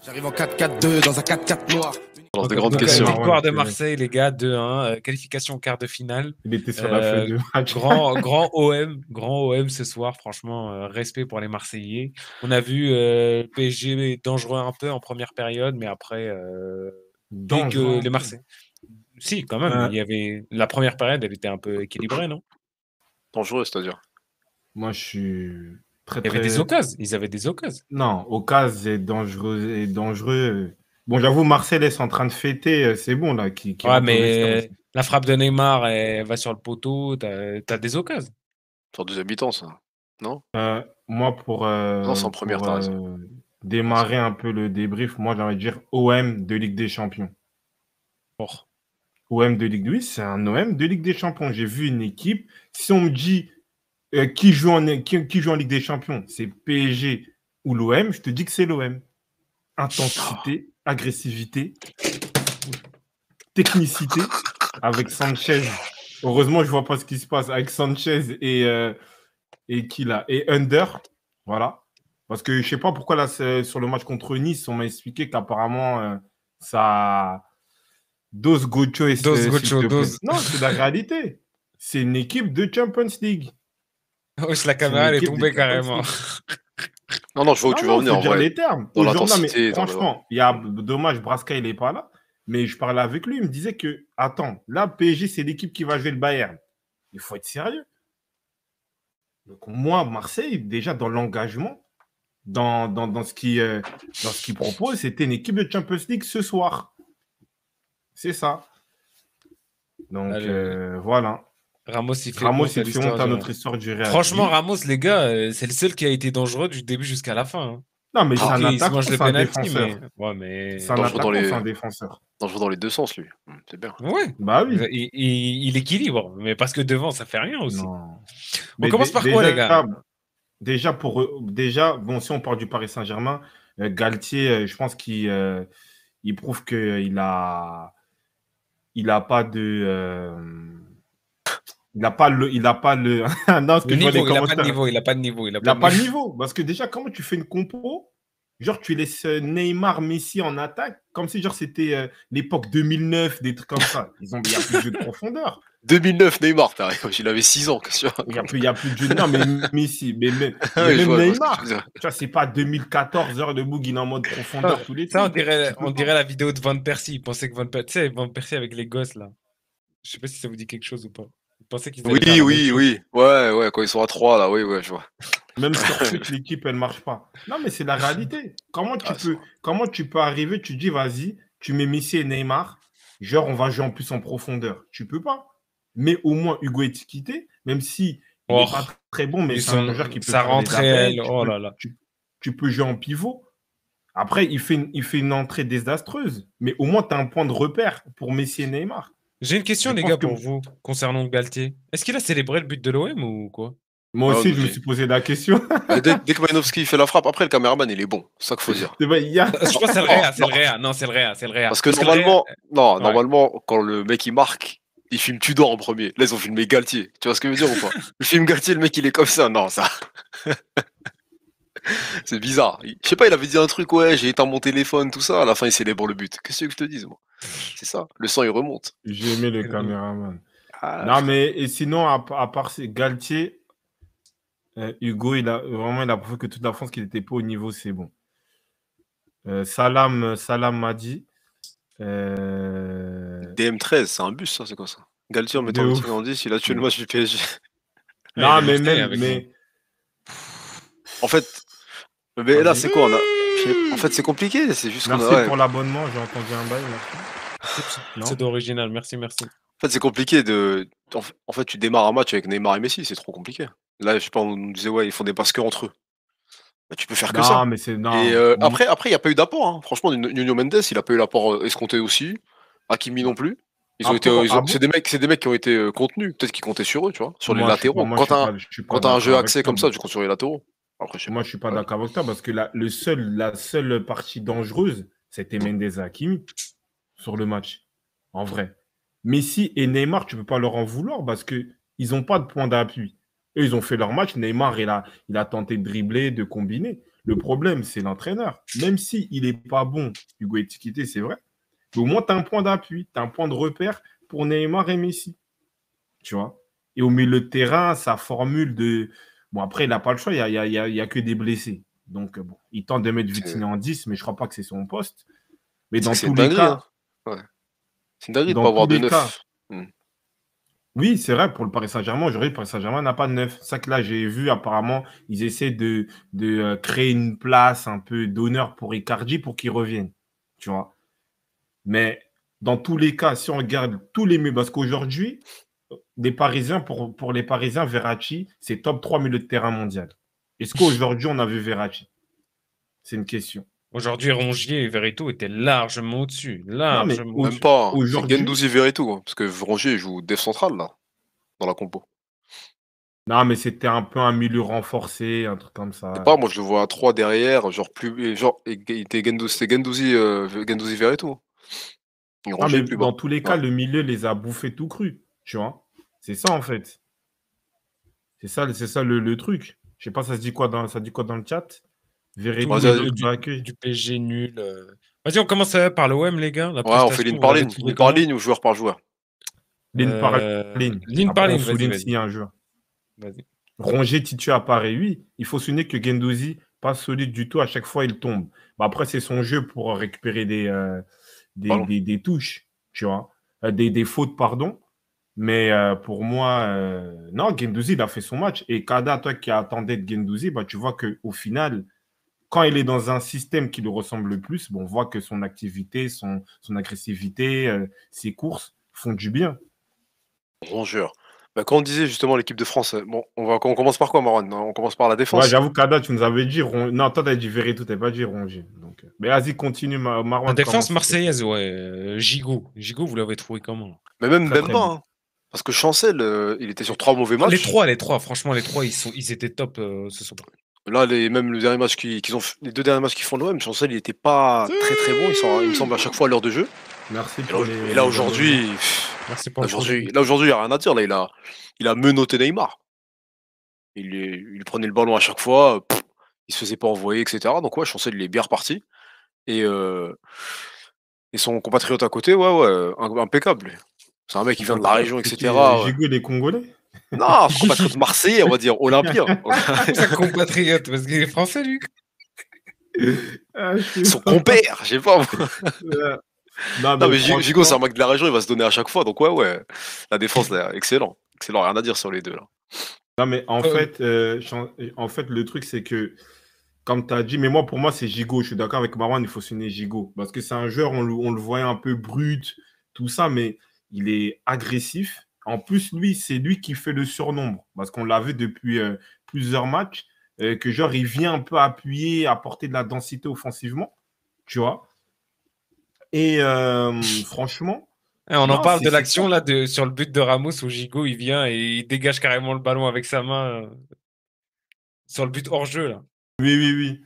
J'arrive en 4-4-2 dans un 4-4 noir. Alors, des grandes questions. Victoire de Marseille, les gars, 2-1. Qualification au quart de finale. Il était sur la feuille de match. Grand OM ce soir. Franchement, respect pour les Marseillais. On a vu PSG dangereux un peu en première période, mais après, dès que les Marseillais. Si, quand même. Il y avait la première période, elle était un peu équilibrée, non? Dangereux, c'est-à-dire? Moi, je suis très. Il y avait des occasions. Ils avaient des occasions. Non, occasion et dangereux. Bon, j'avoue, Marseille est en train de fêter. C'est bon, là. Ouais, mais la frappe de Neymar, elle va sur le poteau. T'as des occasions. Sur deux habitants, ça. Non? Moi, pour. Non, c'est en première, t'as raison. Démarrer un peu le débrief, moi, j'ai envie de dire OM de Ligue des Champions. OM de Ligue. Oui, c'est un OM de Ligue des Champions. J'ai vu une équipe. Si on me dit qui joue en Ligue des Champions, c'est PSG ou l'OM, je te dis que c'est l'OM. Intensité, agressivité, technicité avec Sanchez. Heureusement, je vois pas ce qui se passe avec Sanchez et qui là et Under. Voilà. Parce que je sais pas pourquoi là sur le match contre Nice, on m'a expliqué qu'apparemment ça Dos Gocho et Non, c'est la réalité. C'est une équipe de Champions League. Wesh, la caméra, elle est tombée carrément. Non, je vois où tu veux en venir. Faut dire les termes. Dans l'intensité. Franchement, il y a dommage, Brasca, il n'est pas là. Mais je parlais avec lui, il me disait que, attends, là, PSG, c'est l'équipe qui va jouer le Bayern. Il faut être sérieux. Donc, moi, Marseille, déjà dans l'engagement, dans ce qu'il propose, c'était une équipe de Champions League ce soir. C'est ça. Donc, voilà. Ramos, il fait honte à notre histoire du Real. Franchement, Ramos, les gars, c'est le seul qui a été dangereux du début jusqu'à la fin. Hein. Non, mais c'est un attaquant, c'est un défenseur. Mais... C'est un attaquant, c'est un défenseur. Dangereux dans les deux sens, lui. C'est bien. Ouais. Bah oui. Il équilibre, mais parce que devant, ça fait rien aussi. Non. On commence par quoi, les gars? Déjà, bon, si on parle du Paris Saint-Germain, Galtier, je pense qu'il prouve qu'il a pas de... Il n'a pas le. Non, il n'a pas de niveau. Parce que déjà, comment tu fais une compo? Genre, tu laisses Neymar, Messi en attaque, comme si genre c'était l'époque 2009, des trucs comme ça. Il n'y a plus de jeu de profondeur. 2009, Neymar, il avait 6 ans. Il n'y a plus de jeu de... Non, mais Messi, même Neymar. Tu vois, c'est pas 2014 heures de Boug, en mode profondeur tous les temps. Ça, on dirait la vidéo de Van Persie. Il pensait que tu sais, Van Persie avec les gosses, là. Je sais pas si ça vous dit quelque chose ou pas. Oui. Ouais, quand ils sont à 3, là, oui, je vois. Même sur l'équipe, elle ne marche pas. Non, mais c'est la réalité. Comment tu peux arriver, tu dis, vas-y, tu mets Messi et Neymar, genre, on va jouer en plus en profondeur. Tu peux pas. Mais au moins, Hugo Ekitike, même si il n'est pas très bon, mais c'est un joueur qui peut faire des appels. Tu peux jouer en pivot. Après, il fait une entrée désastreuse. Mais au moins, tu as un point de repère pour Messi et Neymar. J'ai une question, les gars, pour vous, concernant Galtier. Est-ce qu'il a célébré le but de l'OM ou quoi? Moi aussi, je me suis posé la question. Dès que Malinowski fait la frappe, après, le caméraman, il est bon. C'est ça qu'il faut dire. Je crois que c'est le Réa. Non, c'est le Réa. Parce que normalement, quand le mec, il marque, il filme Tudor en premier. Là, ils ont filmé Galtier. Tu vois ce que je veux dire ou pas? Le film Galtier, le mec, il est comme ça. Non, ça... C'est bizarre. Je sais pas, il avait dit un truc, ouais, j'ai éteint mon téléphone, tout ça. À la fin, il célèbre le but. Qu'est-ce que je te dise, moi? C'est ça. Le sang, il remonte. J'ai aimé le caméraman. Non, mais et sinon, à part Galtier, Hugo, il a prouvé que toute la France qu'il n'était pas au niveau, c'est bon. Salam m'a dit. DM13, c'est un bus, ça, c'est quoi ça? Galtier en mettant le tir en 10, il a tué le match du PSG. Non, mais. En fait, mais là, c'est quoi? En fait, c'est compliqué. C'est juste merci pour l'abonnement, j'ai entendu un bail. C'est d'original, merci. En fait, c'est compliqué En fait, tu démarres un match avec Neymar et Messi, c'est trop compliqué. Là, je sais pas, on nous disait, ouais, ils font des passes que entre eux. Bah, tu peux faire que ça. Mais c'est... Et après, il n'y a pas eu d'apport. Hein. Franchement, Nuno Mendes, il n'a pas eu l'apport escompté aussi. Hakimi non plus. C'est des mecs qui ont été contenus. Peut-être qu'ils comptaient sur eux, tu vois, sur les latéraux. Quand t'as un jeu axé comme ça, tu comptes sur les latéraux. Après, moi, je suis pas d'accord avec toi parce que la seule partie dangereuse, c'était Mendes et Hakimi sur le match. En vrai. Messi et Neymar, tu peux pas leur en vouloir parce qu'ils n'ont pas de point d'appui. Eux, ils ont fait leur match. Neymar, il a tenté de dribbler, de combiner. Le problème, c'est l'entraîneur. Même s'il n'est pas bon, Hugo Ekitike, c'est vrai. Mais au moins, tu as un point d'appui, tu as un point de repère pour Neymar et Messi. Tu vois. Et au milieu de terrain, sa formule de... Bon, après, il n'a pas le choix, il n'y a que des blessés. Donc, bon, il tente de mettre Vitinha en 10, mais je ne crois pas que c'est son poste. Mais dans tous les cas... Hein. Ouais. C'est une dinguerie de ne pas avoir de 9. Oui, c'est vrai, pour le Paris Saint-Germain, aujourd'hui, le Paris Saint-Germain n'a pas de 9. C'est ça que là, j'ai vu, apparemment, ils essaient de créer une place un peu d'honneur pour Icardi pour qu'il revienne. Tu vois. Mais dans tous les cas, si on regarde tous les milieux, parce qu'aujourd'hui, les Parisiens, pour les Parisiens, Verratti, c'est top 3 milieu de terrain mondial. Est-ce qu'aujourd'hui, on a vu Verratti? C'est une question. Aujourd'hui, Rongier et Verretou étaient largement au-dessus. Largement même pas. C'est Guendouzi et Verretou. Hein, parce que Rongier joue def central, là, dans la compo. Non, mais c'était un peu un milieu renforcé, un truc comme ça. Je sais pas, moi je le vois à 3 derrière, genre plus. Genre, c'était Guendouzi Verretou. Non, mais dans tous les cas, le milieu les a bouffés tout cru. Tu vois. C'est ça, en fait. C'est ça le truc. Je sais pas, ça dit quoi dans le chat? Verretou, du PSG nul. Vas-y, on commence par l'OM, les gars. Ouais, on fait ligne par ligne. Ligne par ligne ou joueur par joueur? Ligne par ligne. Ligne par ligne, vas-y. S'il y a un joueur. Vas-y. Rongier titulaire à Paris, oui. Il faut souligner que Guendouzi, pas solide du tout. À chaque fois, il tombe. Bah, après, c'est son jeu pour récupérer des touches, tu vois. Des fautes, pardon. Mais pour moi, non, Guendouzi, il a fait son match. Et Kada, toi qui attendais de Guendouzi, bah, tu vois qu'au final, quand il est dans un système qui lui ressemble le plus, bon, on voit que son activité, son agressivité, ses courses font du bien. Rongeur. Bah, quand on disait justement l'équipe de France, bon, on commence par quoi, Marwan? On commence par la défense. Ouais, j'avoue, Kada, tu nous avais dit. Non, toi, tu as dit Verretou, tu n'avais pas dit Rongier. Donc... Mais vas-y, continue, Marwan. La défense marseillaise, ouais. Gigot, vous l'avez trouvé comment? Mais même Bemba, hein. Parce que Chancel, il était sur 3 mauvais matchs. Les trois, franchement, ils étaient top ce soir. Là, même le dernier match les 2 derniers matchs qu'ils font l'OM, Chancel, il était pas très très bon. Il me semble à chaque fois à l'heure de jeu. Merci pour et là aujourd'hui, il n'y a rien à dire. Là, il a menotté Neymar. Il prenait le ballon à chaque fois, il se faisait pas envoyer, etc. Donc ouais, Chancel, il est bien reparti. Et son compatriote à côté, ouais, impeccable. C'est un mec qui vient de la région, etc. Gigot, il est congolais? Non, son compatriote marseillais, on va dire, olympien. Son compatriote, parce qu'il est français, lui. Son compère, je sais pas. Non, mais Gigot, c'est un mec de la région, il va se donner à chaque fois. Donc ouais. La défense, là, excellent. Excellent, rien à dire sur les deux, là. Non, mais en fait, le truc, c'est que, comme tu as dit, mais pour moi, c'est Gigot. Je suis d'accord avec Marwan, il faut signer Gigot. Parce que c'est un joueur, on le voyait un peu brut, tout ça, mais il est agressif. En plus, c'est lui qui fait le surnombre. Parce qu'on l'a vu depuis plusieurs matchs, que genre, il vient un peu appuyer, apporter de la densité offensivement, tu vois. Et franchement... On en parle de l'action là sur le but de Ramos où Gigot il vient et il dégage carrément le ballon avec sa main sur le but hors jeu là. Oui.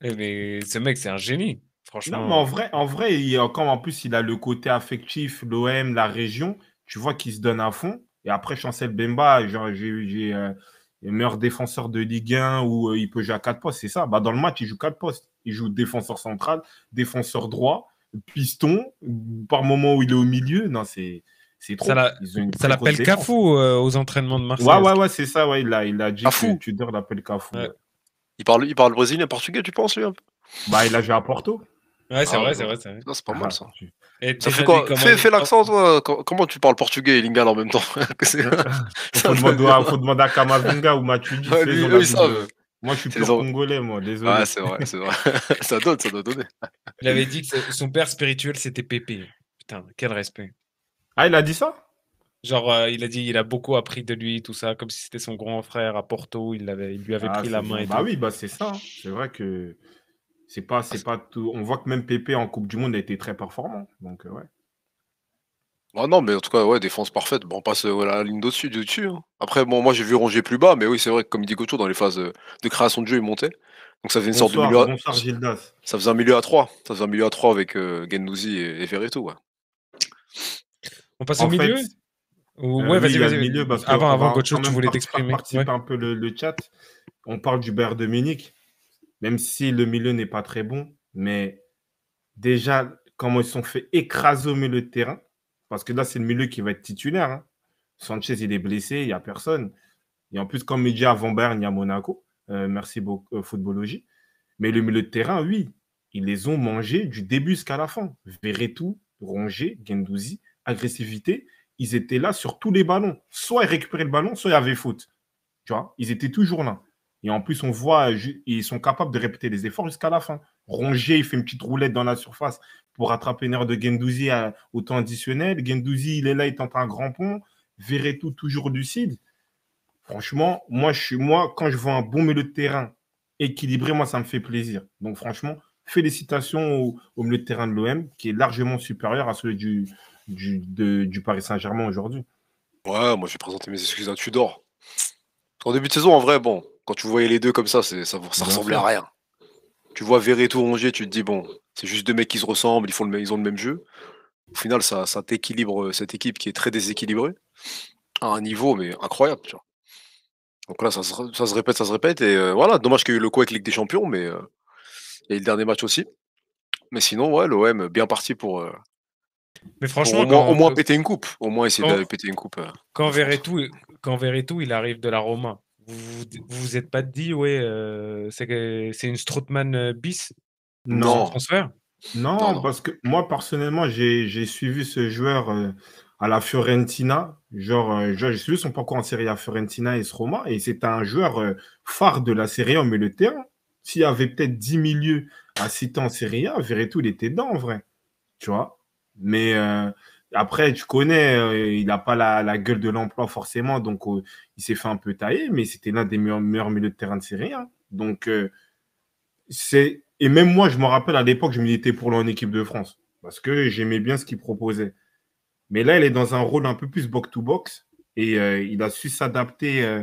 Mais ce mec c'est un génie, franchement. Non, mais en vrai, comme en plus il a le côté affectif, l'OM, la région, tu vois qu'il se donne à fond. Et après Chancel Bemba, genre j'ai le meilleur défenseur de Ligue 1 où il peut jouer à 4 postes, c'est ça. Bah, dans le match, il joue 4 postes. Il joue défenseur central, défenseur droit, piston, par moment où il est au milieu. Non, c'est trop. Ça l'appelle Cafou aux entraînements de Marseille. Ouais, c'est ça. Ouais, il a dit que Tudor l'appelle Cafou. Ouais. Il parle brésilien, portugais, tu penses, lui un peu? Bah, il a joué à Porto. Ouais, c'est vrai. Non, c'est pas mal, ça. Ça fait quoi? Fais l'accent, toi. Comment tu parles portugais et lingala en même temps? Faut demander à Kamavinga ou Matuidi. Eux, ils savent. Moi, je suis plus congolais, moi. Désolé. Ouais, c'est vrai. ça doit donner. Il avait dit que son père spirituel, c'était Pépé. Putain, quel respect. Ah, il a dit ça? Genre, il a dit il a beaucoup appris de lui, tout ça, comme si c'était son grand frère à Porto. Il lui avait pris la main. Bah oui, c'est ça. C'est vrai que c'est pas tout. On voit que même Pépé en Coupe du Monde a été très performant. Donc, ouais. Ah non, mais en tout cas, ouais, défense parfaite. Bon, on passe la ligne d'au-dessus. Hein. Après, bon, moi, j'ai vu Rongier plus bas, mais oui, c'est vrai que, comme dit Goto, dans les phases de création de jeu, il montait. Donc, ça faisait une sorte de milieu. Bonsoir, Gildas. Ça faisait un milieu à 3. Ça faisait un milieu à 3 avec Guendouzi et Verretou, ouais. On passe au milieu? Ouais, Oui, il y a le vas-y. milieu parce Avant va qu'autre chose, quand tu même voulais faire t'exprimer. participer un peu le chat. On parle du Bayern de Munich, même si le milieu n'est pas très bon, mais déjà, comment ils se sont fait écraser au milieu de terrain, parce que là, c'est le milieu qui va être titulaire. Hein. Sanchez, il est blessé, il n'y a personne. Et en plus, comme il dit avant Bayern, il y a Monaco. Merci beaucoup, Footballogie. Mais le milieu de terrain, oui, ils les ont mangés du début jusqu'à la fin. Verretou, Rongier, Guendouzi, agressivité. Ils étaient là sur tous les ballons. Soit ils récupéraient le ballon, soit il y avait faute. Tu vois, ils étaient toujours là. Et en plus, on voit, ils sont capables de répéter les efforts jusqu'à la fin. Rongier, il fait une petite roulette dans la surface pour rattraper une erreur de Guendouzi au temps additionnel. Guendouzi, il est là, il tente un grand pont. Verretou, toujours lucide. Franchement, moi, quand je vois un bon milieu de terrain équilibré, moi, ça me fait plaisir. Donc, franchement, félicitations au milieu de terrain de l'OM, qui est largement supérieur à celui du Paris Saint-Germain aujourd'hui. Ouais, moi, je vais présenter mes excuses à Tudor. En début de saison, en vrai, bon, quand tu voyais les deux comme ça ressemblait à rien. Tu vois Verretou, Rongier, tu te dis, bon, c'est juste deux mecs qui se ressemblent, ils ont le même jeu. Au final, ça t'équilibre cette équipe qui est très déséquilibrée à un niveau mais incroyable, tu vois. Donc là, ça se répète et voilà, dommage qu'il y ait eu le coup avec Ligue des Champions, mais il y a eu le dernier match aussi. Mais sinon, ouais, l'OM bien parti pour Mais franchement, au moins péter une coupe, au moins essayer de péter une coupe. Quand Verretou, il arrive de la Roma, vous êtes pas dit, ouais, c'est une Strootman bis son Non, transfert? non, parce que moi, personnellement, j'ai suivi ce joueur à la Fiorentina. J'ai suivi son parcours en Serie A, Fiorentina et Roma, et c'est un joueur phare de la Serie A au milieu de terrain. S'il y avait peut-être 10 milieux à citer en Serie A, Verretou, il était dedans, en vrai. Tu vois. Mais après, tu connais, il n'a pas la gueule de l'emploi forcément, donc il s'est fait un peu tailler, mais c'était l'un des meilleurs milieux de terrain de Serie A. Donc, et même moi, je me rappelle à l'époque, je militais pour lui en équipe de France parce que j'aimais bien ce qu'il proposait. Mais là, il est dans un rôle un peu plus box-to-box et il a su s'adapter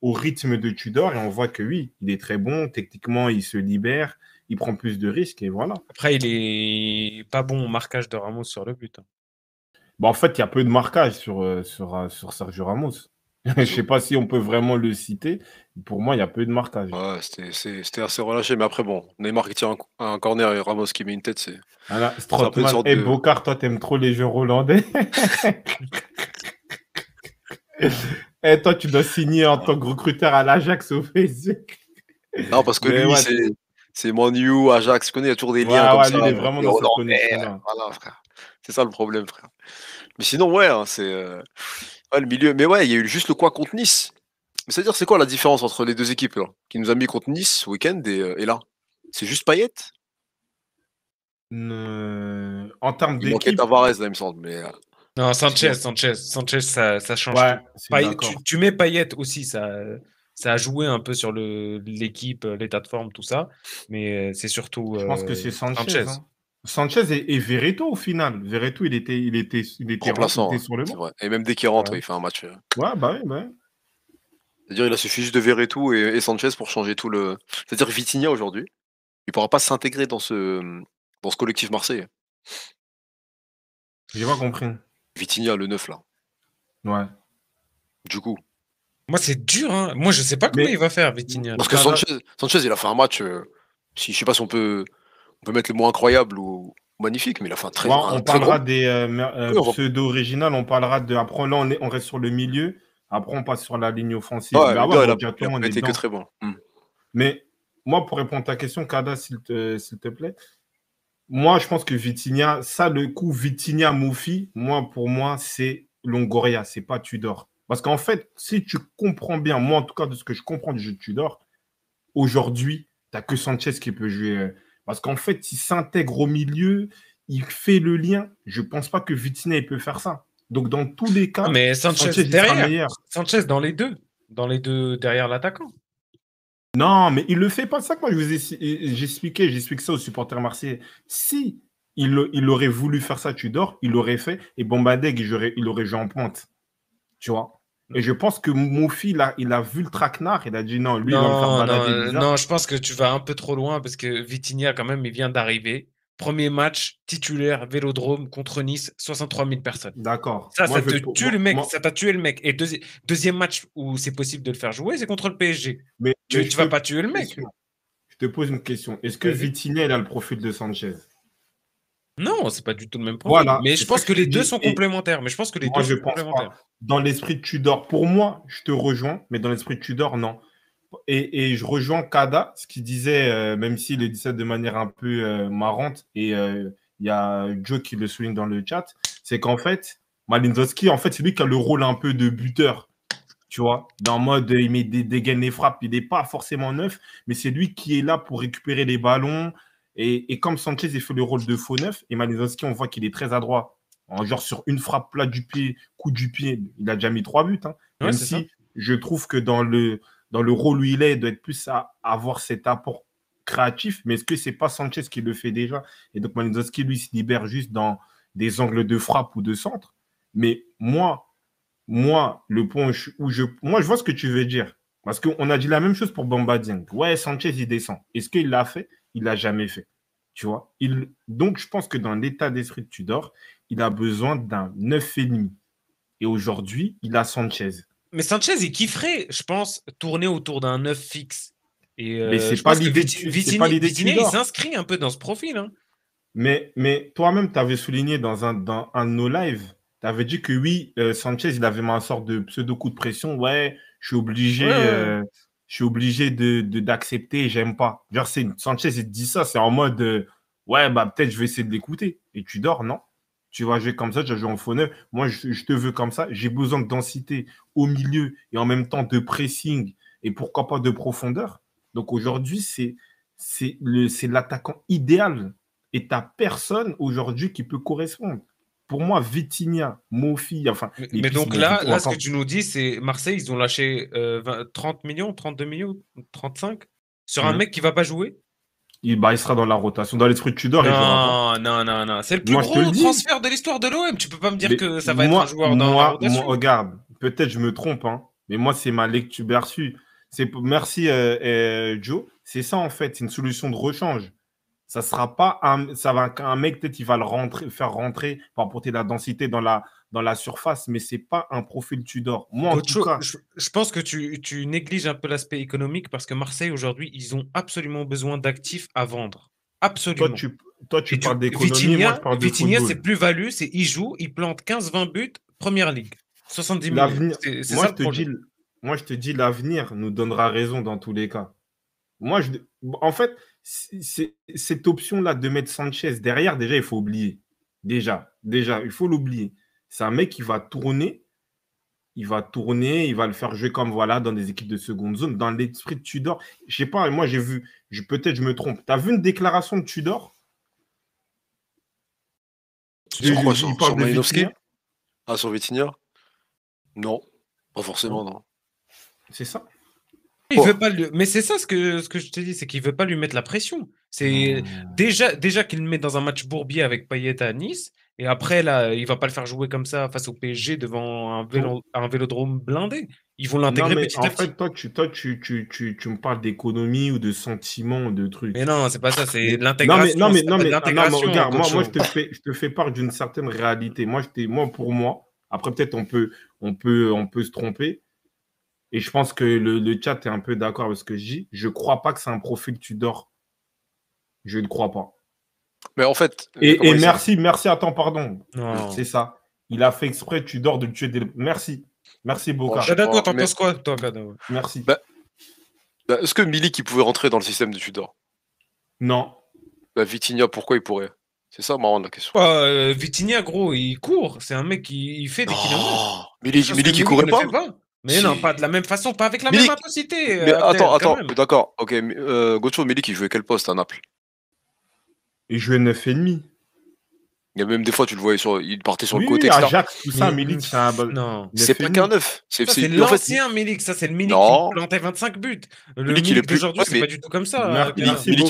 au rythme de Tudor et on voit que oui, il est très bon. Techniquement, il se libère, il prend plus de risques et voilà. Après, il est pas bon au marquage de Ramos sur le but. Bon, en fait, il y a peu de marquage sur Sergio Ramos. Je ne sais pas si on peut vraiment le citer. Pour moi, il y a peu de marquage. Ouais, c'était assez relâché, mais après, bon, Neymar qui tire un corner et Ramos qui met une tête, c'est Voilà, un peu une Strootman sorte et de. Bocard, toi, t'aimes trop les joueurs hollandais. Et toi, tu dois signer en tant que recruteur à l'Ajax au Facebook. Non, parce que Mais lui, ouais, c'est Man U, Ajax, je connais, il y a toujours des liens comme ouais, ça. lui, il est vraiment Les dans cette Hollandais, connexion-là. voilà, frère. C'est ça le problème, frère. Mais sinon, ouais, hein, c'est ouais, le milieu. Mais ouais, il y a eu juste le quoi contre Nice. Mais c'est-à-dire, c'est quoi la différence entre les deux équipes là, qui nous a mis contre Nice ce week-end et là? C'est juste Payet? En termes Il manquait d'équipe, Tavares, là, il me semble. Mais Non, sinon, Sanchez, ça change ouais, tout. c'est d'accord. Tu mets Payet aussi, ça a joué un peu sur l'équipe, l'état de forme, tout ça. Mais c'est surtout Je pense que c'est Sanchez. Sanchez. Hein. Sanchez et Verretou au final. Verretou, il était remplaçant, sur le c'est banc. vrai. Et même dès qu'il rentre, Ouais. il fait un match. Ouais, bah oui, bah oui. C'est-à-dire, il a suffi juste de Verretou et Sanchez pour changer tout le. C'est-à-dire, Vitinha aujourd'hui, il pourra pas s'intégrer dans ce collectif marseillais. J'ai pas compris. Vitinha, le 9 là. Ouais. Du coup. Moi, c'est dur. Hein. Moi, je sais pas comment il va faire, Vitinha. Parce que Sanchez, il a fait un match. Je sais pas si on peut mettre le mot incroyable ou magnifique, mais il a fait un très, On très parlera gros. des pseudo-originales, on parlera de. Après, là, on reste sur le milieu. Après, on passe sur la ligne offensive. Ouais, Mais le ouais, gars, bon, il a directement, on pas est été que dedans. très bon. Mais moi, pour répondre à ta question, Kada, s'il te plaît, moi, je pense que Vitinha, ça, le coup Vitinha-Moufi, pour moi, c'est Longoria, c'est pas Tudor. Parce qu'en fait, si tu comprends bien, moi, en tout cas, de ce que je comprends du jeu de Tudor, aujourd'hui, tu n'as que Sanchez qui peut jouer. Parce qu'en fait, il s'intègre au milieu, il fait le lien. Je ne pense pas que Vitinha il peut faire ça. Donc, dans tous les cas, mais Sanchez il derrière. sera meilleur. Sanchez dans les deux derrière l'attaquant. Non, mais il ne le fait pas. Ça que moi, j'explique ça aux supporters marseillais. Si il aurait voulu faire ça, Tudor, il l'aurait fait. Et Bombadeg, il aurait joué en pointe. Tu vois. Et je pense que Moufi, il a vu le traquenard. Il a dit non, lui, il va me faire balader bizarre. Non, je pense que tu vas un peu trop loin parce que Vitinha, quand même, il vient d'arriver. Premier match, titulaire, Vélodrome contre Nice, 63 000 personnes. D'accord. Ça te tue le mec. Ça t'a tué le mec. Et deuxième match où c'est possible de le faire jouer, c'est contre le PSG. Mais tu vas pas tuer le mec. Je te pose une question. Est-ce que Vitinha, il a le profil de Sanchez? Non, c'est pas du tout le même profil. Voilà, mais je pense que les deux sont complémentaires. Mais je pense que les deux sont complémentaires. Dans l'esprit de Tudor, pour moi, je te rejoins, mais dans l'esprit de Tudor, non. Et je rejoins Kada, ce qu'il disait, même s'il le disait de manière un peu marrante, et il y a Joe qui le souligne dans le chat, c'est qu'en fait, Malinowski, en fait, c'est lui qui a le rôle un peu de buteur, tu vois, dans le mode, il met des dégaines et frappes, il n'est pas forcément neuf, mais c'est lui qui est là pour récupérer les ballons, et comme Sanchez, il fait le rôle de faux neuf, et Malinowski, on voit qu'il est très adroit, genre sur une frappe plat du pied, coup du pied, il a déjà mis 3 buts, hein, même si ça. Je trouve que dans le rôle où il est, il doit être plus à avoir cet apport créatif, mais est-ce que c'est pas Sanchez qui le fait déjà? Et donc Malinowski, lui, se libère juste dans des angles de frappe ou de centre. Mais moi, le point où je vois ce que tu veux dire. Parce qu'on a dit la même chose pour Bamba Dieng. Ouais, Sanchez, il descend. Est-ce qu'il l'a fait? Il l'a jamais fait. Tu vois? Donc, je pense que dans l'état d'esprit de Tudor, il a besoin d'un 9,5. Et aujourd'hui, il a Sanchez. Mais Sanchez, il kifferait, je pense, tourner autour d'un 9 fixe. Et mais c'est pas l'idée Vitinha, il s'inscrit un peu dans ce profil. Hein. Mais toi-même, tu avais souligné dans un de nos lives, tu avais dit que oui, Sanchez, il avait une sorte de pseudo-coup de pression. Ouais, je suis obligé d'accepter, j'aime pas. Genre, Sanchez, il te dit ça, c'est en mode, ouais, bah peut-être je vais essayer de l'écouter. Et tu dors, non? Tu vas jouer comme ça, tu vas jouer en faux neuf. Moi, je te veux comme ça. J'ai besoin de densité au milieu et en même temps de pressing et pourquoi pas de profondeur. Donc aujourd'hui, c'est l'attaquant idéal et tu n'as personne aujourd'hui qui peut correspondre. Pour moi, Vitinha, Mofi, enfin... Mais donc là, ce que tu nous dis, c'est Marseille, ils ont lâché 30 millions, 32 millions, 35 sur un mec qui ne va pas jouer. Il sera dans la rotation. Dans l'esprit de Tudor, non. C'est le plus gros transfert de l'histoire de l'OM. Tu peux pas me dire que ça va être un joueur dans la rotation. Moi, regarde, peut-être je me trompe, hein, mais moi, c'est ma lecture perçue. Merci, Joe. C'est ça, en fait. C'est une solution de rechange. Ça sera pas un mec, peut-être, il va faire rentrer pour apporter de la densité dans la surface, mais c'est pas un profil Tudor. Moi, en tout cas, je pense que tu négliges un peu l'aspect économique parce que Marseille, aujourd'hui, ils ont absolument besoin d'actifs à vendre. Absolument. Toi, tu parles d'économie, moi, je parle de football. Vitinha, c'est plus-value, il joue, il plante 15-20 buts, première ligue. 70 millions. Moi, je te dis, l'avenir nous donnera raison dans tous les cas. Moi, en fait, cette option-là de mettre Sanchez derrière, déjà, il faut oublier. Déjà, il faut l'oublier. C'est un mec qui va tourner, il va le faire jouer comme dans des équipes de seconde zone. Dans l'esprit de Tudor, je sais pas, moi j'ai vu, peut-être je me trompe. Tu as vu une déclaration de Tudor? Sur quoi? Sur Malinowski? Ah, sur Vitinha? Non, pas forcément, non. C'est ça. Il veut pas mais c'est ça ce que je te dis, c'est qu'il veut pas lui mettre la pression. C'est déjà qu'il le met dans un match bourbier avec Payet à Nice, et après là, il va pas le faire jouer comme ça face au PSG devant un Vélodrome blindé. Ils vont l'intégrer petit à petit. En fait, toi, tu me parles d'économie ou de sentiments ou de trucs. Mais non, c'est pas ça, c'est l'intégration. Non, mais regarde, moi je te fais part d'une certaine réalité. Pour moi, après peut-être on peut se tromper. Et je pense que le chat est un peu d'accord avec ce que je dis. Je ne crois pas que c'est un profil Tudor. Je ne crois pas. Mais en fait... Et merci, attends, pardon. C'est ça. Il a fait exprès Tudor de le tuer. Merci Boca. Toi, t'en penses quoi, toi, Kada? Merci. Est-ce que Milik, il pouvait rentrer dans le système de Tudor? Non. Vitinha, pourquoi il pourrait? C'est ça, marrant, la question. Vitinha, gros, il court. C'est un mec qui fait des kilomètres. Milik, il courait pas? Mais non, pas de la même façon, pas avec la même intensité. Mais attends, d'accord. Ok, Gocho, Milik, il jouait quel poste à Naples? Il jouait 9,5. Il y a même des fois, tu le voyais, il partait sur le côté, etc. Ajax, tout ça, Milik, c'est un... Non. C'est pas qu'un 9. C'est l'ancien Milik, ça, c'est le Milik qui plantait 25 buts. Le Milik d'aujourd'hui, c'est pas du tout comme ça. Milik,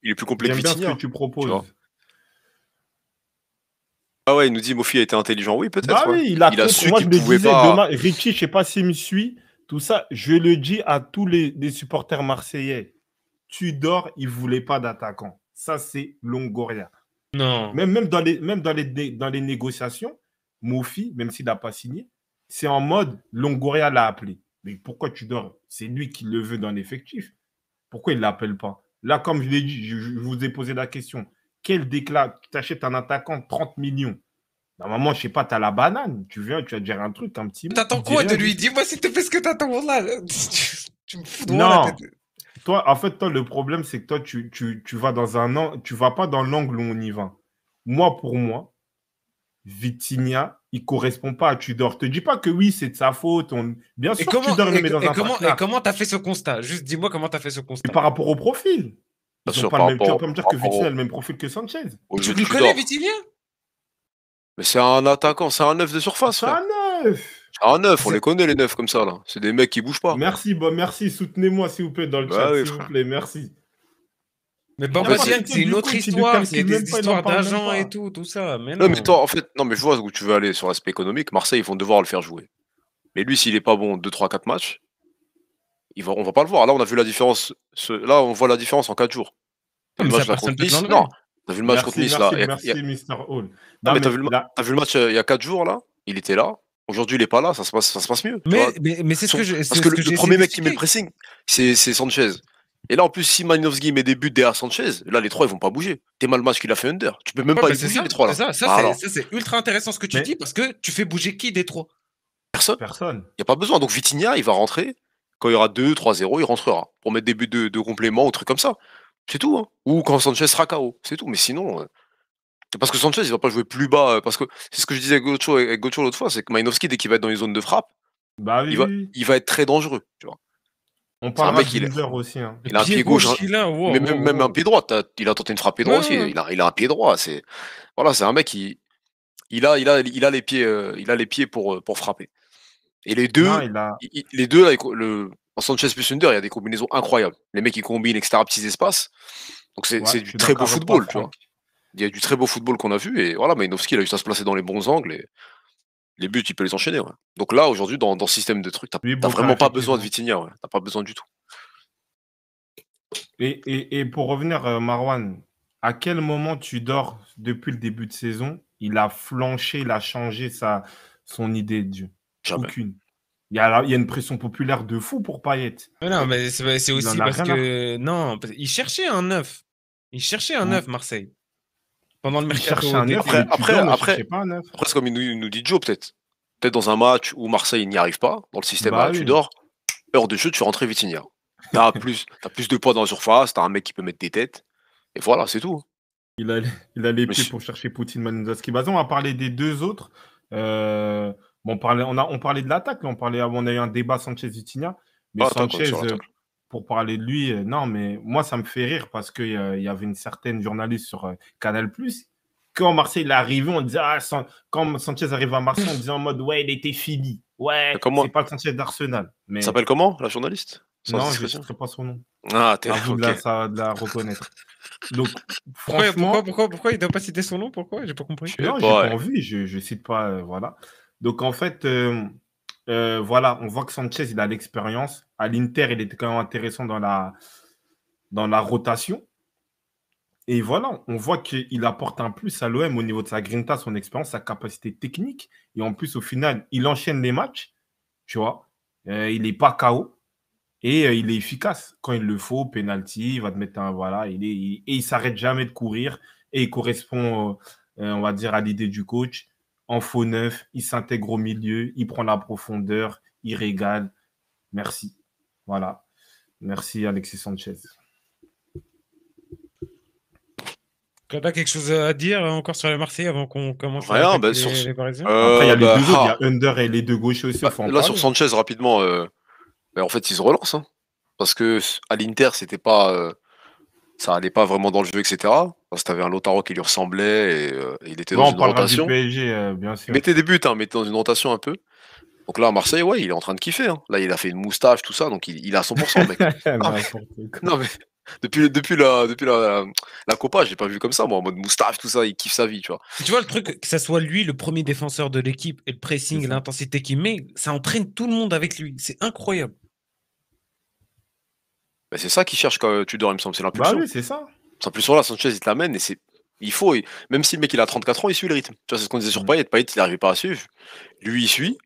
il est plus complet que Vitinha. J'aime bien ce que tu proposes. Ah ouais, il nous dit Mofi a été intelligent. Oui, peut-être. Oui, il a su qu'il pouvait pas. Richie, je sais pas s'il me suit. Tout ça, je le dis à tous les supporters marseillais. Tudor, il voulait pas d'attaquant. Ça, c'est Longoria. Non. Même dans les négociations, Mofi, même s'il n'a pas signé, c'est en mode Longoria l'a appelé. Mais pourquoi tu dors? C'est lui qui le veut dans l'effectif. Pourquoi il ne l'appelle pas? Là, comme je l'ai dit, je vous ai posé la question. Quel déclat? Tu achètes un attaquant 30 millions. Normalement, je ne sais pas, tu as la banane. Tu viens, tu vas dire un truc, un petit mot. T'attends quoi de lui? Dis-moi s'il te plaît ce que t'attends là. Tu me fous droit Non. la tête. Toi, en fait, toi, le problème, c'est que toi, tu vas dans un an, tu vas pas dans l'angle où on y va. Moi, pour moi, Vitinha, il correspond pas à Tudor. Te dis pas que oui, c'est de sa faute. Bien sûr, Tudor le met dans un placard. Et comment t'as fait ce constat? Juste dis-moi comment t'as fait ce constat. Et par rapport au profil. Ils ont pas le même. Tu vas pas me dire que Vitinha a le même profil que Sanchez. Tu le connais, Vitinha? Mais c'est un attaquant, c'est un neuf de surface. C'est un neuf. C'est un neuf, on les connaît les neufs comme ça là. C'est des mecs qui bougent pas. Merci, soutenez-moi s'il vous plaît dans le chat, s'il vous plaît, merci. Mais Bamba Dieng, c'est une autre histoire, c'est des histoires d'agents et tout ça. Mais non. Mais toi, en fait, non, mais je vois où tu veux aller sur l'aspect économique. Marseille, ils vont devoir le faire jouer. Mais lui, s'il est pas bon 2, 3, 4 matchs, on va pas le voir. Là, on a vu la différence. Là, on voit la différence en 4 jours. T'as vu le match contre Nice? Non. T'as vu le match contre Nice là? Merci, Mr. Hall. Non, mais t'as vu le match il y a 4 jours là? Il était là. Aujourd'hui, il est pas là. Ça se passe mieux. Mais c'est ce que j'ai. Parce que le premier mec qui met le pressing, c'est Sanchez. Et là, en plus, si Malinowski met des buts derrière Sanchez, là, les trois, ils vont pas bouger. T'es mal le match qu'il a fait Under. Tu peux même pas les bouger, les trois, là. Ça, c'est ultra intéressant ce que tu dis, parce que tu fais bouger qui des trois? Personne. Il n'y a pas besoin. Donc, Vitinha, il va rentrer. Quand il y aura 2, 3-0, il rentrera. Pour mettre des buts de complément ou trucs comme ça. C'est tout. Hein. Ou quand Sanchez sera KO. C'est tout. Mais sinon... Parce que Sanchez, il va pas jouer plus bas. Parce que c'est ce que je disais avec Gocho l'autre fois, c'est que Malinowski, dès qu'il va être dans les zones de frappe, il va être très dangereux. Tu vois. On parlera de Binder aussi. Hein. Il a un pied gauche, mais même un pied droit. Il a tenté une frappe pied droit aussi. Il a un pied droit. C'est un mec qui il a les pieds pour frapper. Et les deux, là, en Sanchez plus Under, il y a des combinaisons incroyables. Les mecs qui combinent, etc. Petits espaces. Donc c'est du très beau football, tu vois. Il y a du très beau football qu'on a vu et voilà, Malinowski, il a juste à se placer dans les bons angles et les buts, il peut les enchaîner. Ouais. Donc là, aujourd'hui, dans ce système de trucs, t'as vraiment pas besoin de Vitinha. Ouais. T'as pas besoin du tout. Et pour revenir, Marwan, à quel moment tu dors depuis le début de saison? Il a flanché, il a changé son idée de jeu. Jamais. Aucune. Il y a une pression populaire de fou pour Payet. Non, mais c'est aussi parce que... Non, il cherchait un neuf. Il cherchait un neuf, Marseille. Pendant le mercato. Après, c'est comme il nous dit Joe, peut-être. Peut-être dans un match où Marseille n'y arrive pas, dans le système tu dors, heure de jeu, tu rentres Vitinha. T'as plus de poids dans la surface, t'as un mec qui peut mettre des têtes. Et voilà, c'est tout. Il a les pieds pour chercher Poutine, Malinowski. On va parler des deux autres. On parlait de l'attaque. On a eu un débat Sanchez-Vitinha. Mais Sanchez, pour parler de lui, non, mais moi, ça me fait rire parce qu'il y avait une certaine journaliste sur Canal+. Quand Marseille est arrivé, on disait quand Sanchez arrive à Marseille, on disait en mode ouais, il était fini. Ouais, c'est pas le Sanchez d'Arsenal. Mais... Ça s'appelle comment, la journaliste? Non, je ne citerai pas son nom. Ah, t'es vous de la reconnaître. Donc, franchement... Pourquoi il ne doit pas citer son nom? Pourquoi? J'ai pas compris. Non, j'ai pas envie, je cite pas, voilà. Donc, en fait, voilà, on voit que Sanchez, il a l'expérience. À l'Inter, il était quand même intéressant dans la rotation. Et voilà, on voit qu'il apporte un plus à l'OM au niveau de sa grinta, son expérience, sa capacité technique. Et en plus, au final, il enchaîne les matchs, tu vois. Il n'est pas KO. Et il est efficace. Quand il le faut, penalty, il va te mettre un... Voilà, et il ne s'arrête jamais de courir. Et il correspond, on va dire, à l'idée du coach. En faux neuf, il s'intègre au milieu, il prend la profondeur, il régale. Merci. Voilà. Merci, Alexis Sanchez. Tu as quelque chose à dire encore sur les Marseillais avant qu'on commence à les Parisiens? Après, il y a les deux autres, il y a Under et les deux gauchers aussi. Là, sur Sanchez, rapidement, en fait, il se relance. Hein, parce que à l'Inter, c'était pas, ça allait pas vraiment dans le jeu, etc. Parce que tu avais un Lautaro qui lui ressemblait et il était dans une rotation. Du PSG, bien sûr. Il mettait des buts, mais il était dans une rotation un peu. Donc là, à Marseille, ouais, il est en train de kiffer. Hein. Là, il a fait une moustache, tout ça, donc il est à 100%, mec. non, mais depuis la Copa, j'ai pas vu comme ça, moi, en mode moustache, tout ça, il kiffe sa vie, tu vois. Tu vois, le truc, que ça soit lui, le premier défenseur de l'équipe, et le pressing, et l'intensité qu'il met, ça entraîne tout le monde avec lui. C'est incroyable. C'est ça qu'il cherche quand Tudor, il me semble, c'est l'impulsion. Bah oui, c'est ça. Cette impulsion-là, Sanchez, il te l'amène et c'est Même si le mec il a 34 ans, il suit le rythme. Tu vois, c'est ce qu'on disait sur Payet. Payet, il n'arrivait pas à suivre. Lui, il suit.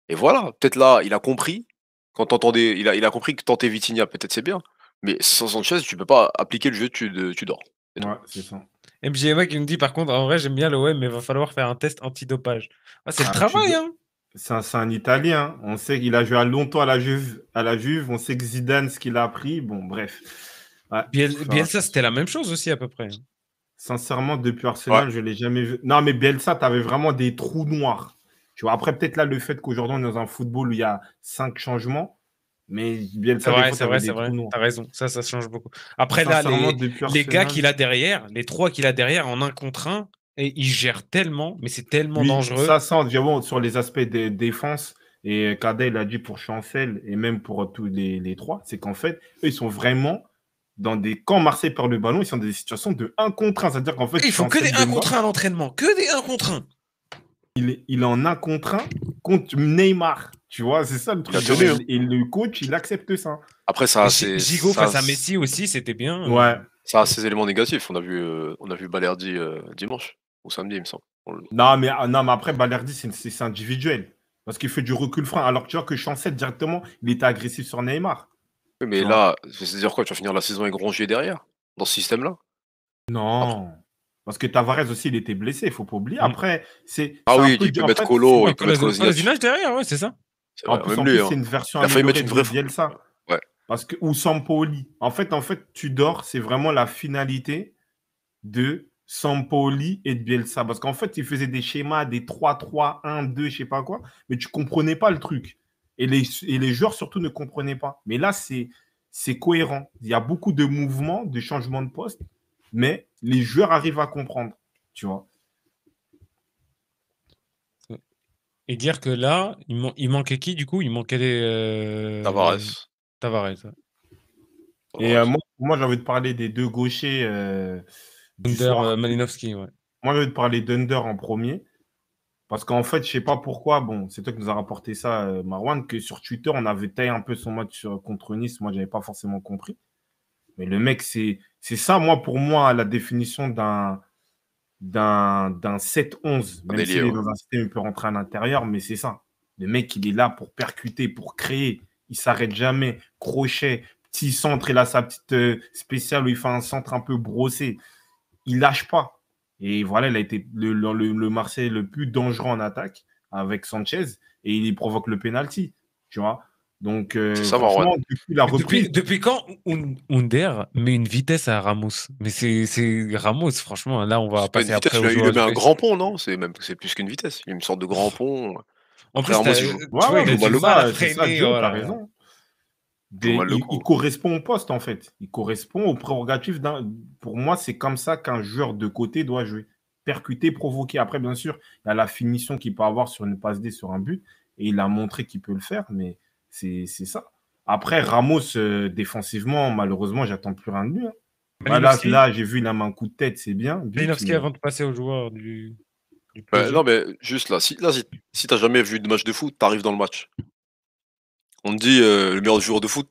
Et voilà. Peut-être là, il a compris. Il a compris que tenter Vitinha, peut-être c'est bien. Mais sans Sanchez, tu peux pas appliquer le jeu, tu dors. Ouais, c'est ça. MJMA qui nous dit par contre, en vrai, j'aime bien l'OM, mais il va falloir faire un test antidopage. C'est le travail, hein. C'est un Italien. On sait qu'il a joué longtemps à la Juve. On sait que Zidane, ce qu'il a appris. Bon, bref. Ouais, Bielsa, c'était la même chose aussi, à peu près. Sincèrement, depuis Arsenal, je ne l'ai jamais vu. Non, mais Bielsa, tu avais vraiment des trous noirs. Tu vois, après, peut-être là, le fait qu'aujourd'hui, on est dans un football où il y a 5 changements. Mais Bielsa, c'est vrai. T'as raison. Ça change beaucoup. Après, là, les gars qu'il a derrière, les 3 qu'il a derrière en 1 contre 1, et ils gèrent tellement, mais c'est tellement dangereux. Ça sent, sur les aspects des défenses, et Kadel l'a dit pour Chancel, et même pour tous les 3, c'est qu'en fait, eux, ils sont vraiment quand Marseille perd le ballon, ils sont dans des situations de 1 contre 1. C'est-à-dire qu'en fait, il faut que des 1 contre 1 à l'entraînement. Que des 1 contre 1. Il est en 1 contre 1 contre Neymar. Tu vois, c'est ça le truc. Et le coach, il accepte ça. Après, ça, c'est. Gigot face à Messi aussi, c'était bien. Ouais. Ça a ses éléments négatifs. On a vu Balerdi dimanche, ou samedi, il me semble. Non, mais après, Balerdi, c'est individuel. Parce qu'il fait du recul frein. Alors que tu vois que Chancel, directement, il était agressif sur Neymar. Oui, mais là, c'est-à-dire quoi? Tu vas finir la saison avec Rongier derrière, dans ce système-là? Non. Parce que Tavares aussi, il était blessé, il ne faut pas oublier. Après, c'est. Ah oui, il peut mettre Colo, il peut mettre Kolasinac derrière, ouais, c'est ça. En plus, c'est une version améliorée de Bielsa. Ouais. Ou Sampaoli. En fait, tu dors, c'est vraiment la finalité de Sampaoli et de Bielsa. Parce qu'en fait, ils faisaient des schémas, des 3-3-1-2, je sais pas quoi, mais tu comprenais pas le truc. Et les joueurs, surtout, ne comprenaient pas. Mais là, c'est cohérent. Il y a beaucoup de mouvements, de changements de poste, mais les joueurs arrivent à comprendre, tu vois. Et dire que là, il manquait qui, du coup? Il manquait des... Tavares. Ouais. Et moi, j'ai envie de parler des 2 gauchers Under, Malinowski, ouais. Moi, j'ai envie de parler d'Under en premier. Parce qu'en fait, je ne sais pas pourquoi, bon, c'est toi qui nous a rapporté ça, Marwan, que sur Twitter, on avait taillé un peu son match contre Nice. Moi, je n'avais pas forcément compris. Mais le mec, c'est ça, pour moi, la définition d'un 7-11. Même s'il est dans un système, il peut rentrer à l'intérieur, mais c'est ça. Le mec, il est là pour percuter, pour créer. Il ne s'arrête jamais. Crochet, petit centre, il a sa petite spéciale où il fait un centre un peu brossé. Il ne lâche pas. Et voilà, il a été le Marseille le plus dangereux en attaque avec Sanchez et il provoque le penalty, tu vois. Donc, franchement, depuis la reprise... Depuis quand Under met une vitesse à Ramos? Mais c'est Ramos, franchement. Là, on va passer après au joueur. Il met un grand pont, non? C'est plus qu'une vitesse. Il y a une sorte de grand pont. En plus, il a du mal à freiner. T'as raison. Il correspond au poste, en fait. Il correspond aux prérogatives Pour moi, c'est comme ça qu'un joueur de côté doit jouer. Percuter, provoquer. Après, bien sûr, il y a la finition qu'il peut avoir sur une passe D, sur un but. Et il a montré qu'il peut le faire, mais c'est ça. Après, Ramos, défensivement, malheureusement, j'attends plus rien de lui. Là, j'ai vu, il a mis un coup de tête, c'est bien. Malinowski, avant de passer au joueur du non, mais juste là, si t'as jamais vu de match de foot, t'arrives dans le match. On te dit le meilleur joueur de foot,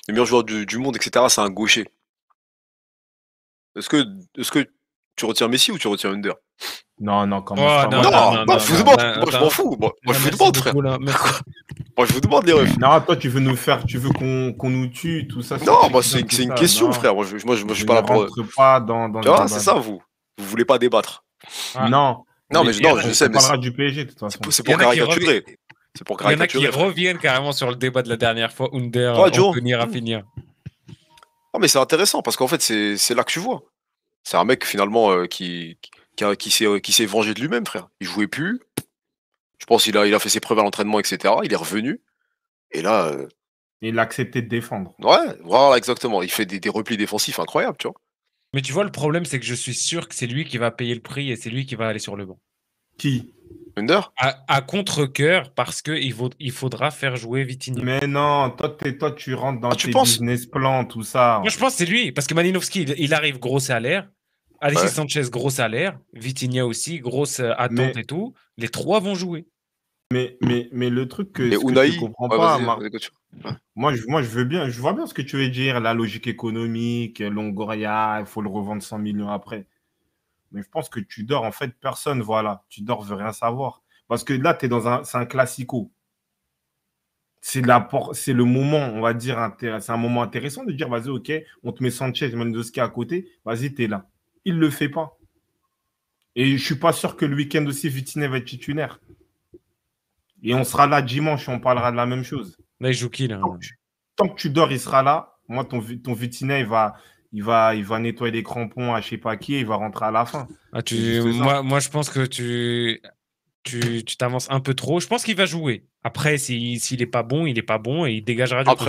le meilleur joueur du monde, etc., c'est un gaucher. Est-ce que tu retiens Messi ou tu retiens Under? Non, comment ça? Non, je vous demande. Moi, je m'en fous. Moi, je vous demande, frère. Moi, je vous demande les refs. Non, toi, tu veux qu'on nous tue, tout ça. Non, moi, c'est une question, frère. Moi, je suis pas là pour. Tu vois, c'est ça, vous. Vous voulez pas débattre. Non. Non, mais je sais, mais. On parlera du PSG, de toute façon. C'est pour caricaturer. C'est pour caricaturer. Il y en a qui reviennent carrément sur le débat de la dernière fois, Under, Anthony, Rafinha. Non, mais c'est intéressant parce qu'en fait, c'est là que tu vois. C'est un mec finalement qui s'est vengé de lui-même, frère. Il jouait plus. Je pense qu'il a fait ses preuves à l'entraînement, etc. Il est revenu. Et là. Il a accepté de défendre. Ouais, voilà, exactement. Il fait des replis défensifs incroyables, tu vois. Mais tu vois, le problème, c'est que je suis sûr que c'est lui qui va payer le prix et c'est lui qui va aller sur le banc. Qui? Under? À contre-cœur, parce qu'il faudra faire jouer Vitinha. Mais non, toi tu rentres dans tes business plans, tout ça. Moi, je pense que c'est lui, parce que Malinowski, il arrive gros salaire. Alexis Sanchez, gros salaire. Vitinha aussi, grosse attente et tout. Les 3 vont jouer. Mais le truc que je comprends pas, moi je veux bien, je vois bien ce que tu veux dire, la logique économique, Longoria, il faut le revendre 100 millions après. Mais je pense que Tudor, en fait, personne, voilà. Tudor veut rien savoir. Parce que là, c'est un classico. C'est le moment, on va dire, c'est un moment intéressant de dire, vas-y, ok, on te met Sanchez et Mendoski à côté, vas-y, t'es là. Il ne le fait pas. Et je ne suis pas sûr que le week-end aussi, Vitinha va être titulaire. Et on sera là dimanche et on parlera de la même chose. Là, il joue qui, là? Tant que Tudor, il sera là, moi, ton Vitinha, il va nettoyer les crampons à je ne sais pas qui et il va rentrer à la fin. Moi, je pense que tu t'avances un peu trop. Je pense qu'il va jouer. Après, s'il n'est pas bon, il n'est pas bon et il dégagera du temps.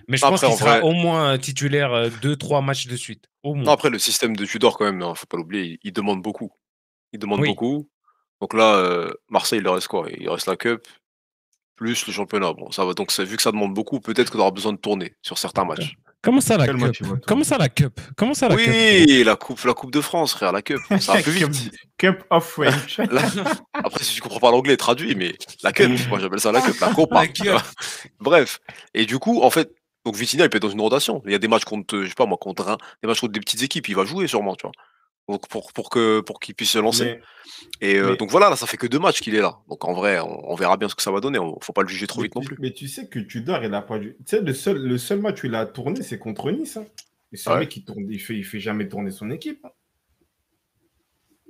Mais je pense qu'il sera au moins titulaire 2-3 matchs de suite. Au moins. Non, après, le système de Tudor, quand même, il ne faut pas l'oublier, il demande beaucoup. Il demande beaucoup. Donc là, Marseille, il leur reste quoi? Il reste la Cup, plus le championnat. Bon, ça va. Donc, vu que ça demande beaucoup, peut-être qu'on aura besoin de tourner sur certains matchs. Comment ça, la Cup? Comment ça, la Cup? Oui, la coupe de France, frère, la Cup. Ça va plus vite. Cup of French. Après, si tu comprends pas l'anglais, traduit, mais la Cup, moi j'appelle ça la Cup, la Copa. Bref. Et du coup, en fait, donc Vitinha, il peut être dans une rotation. Il y a des matchs contre, je sais pas moi, contre Reims, des matchs contre des petites équipes, il va jouer sûrement, tu vois. Donc pour qu'il puisse se lancer. Donc voilà, là, ça fait que 2 matchs qu'il est là. Donc en vrai, on verra bien ce que ça va donner. Faut pas le juger trop vite non plus. Mais tu sais que Tudor, il a pas dû. Tu sais, le seul match où il a tourné, c'est contre Nice. Hein. Et c'est un mec qui tourne, il fait jamais tourner son équipe. Hein.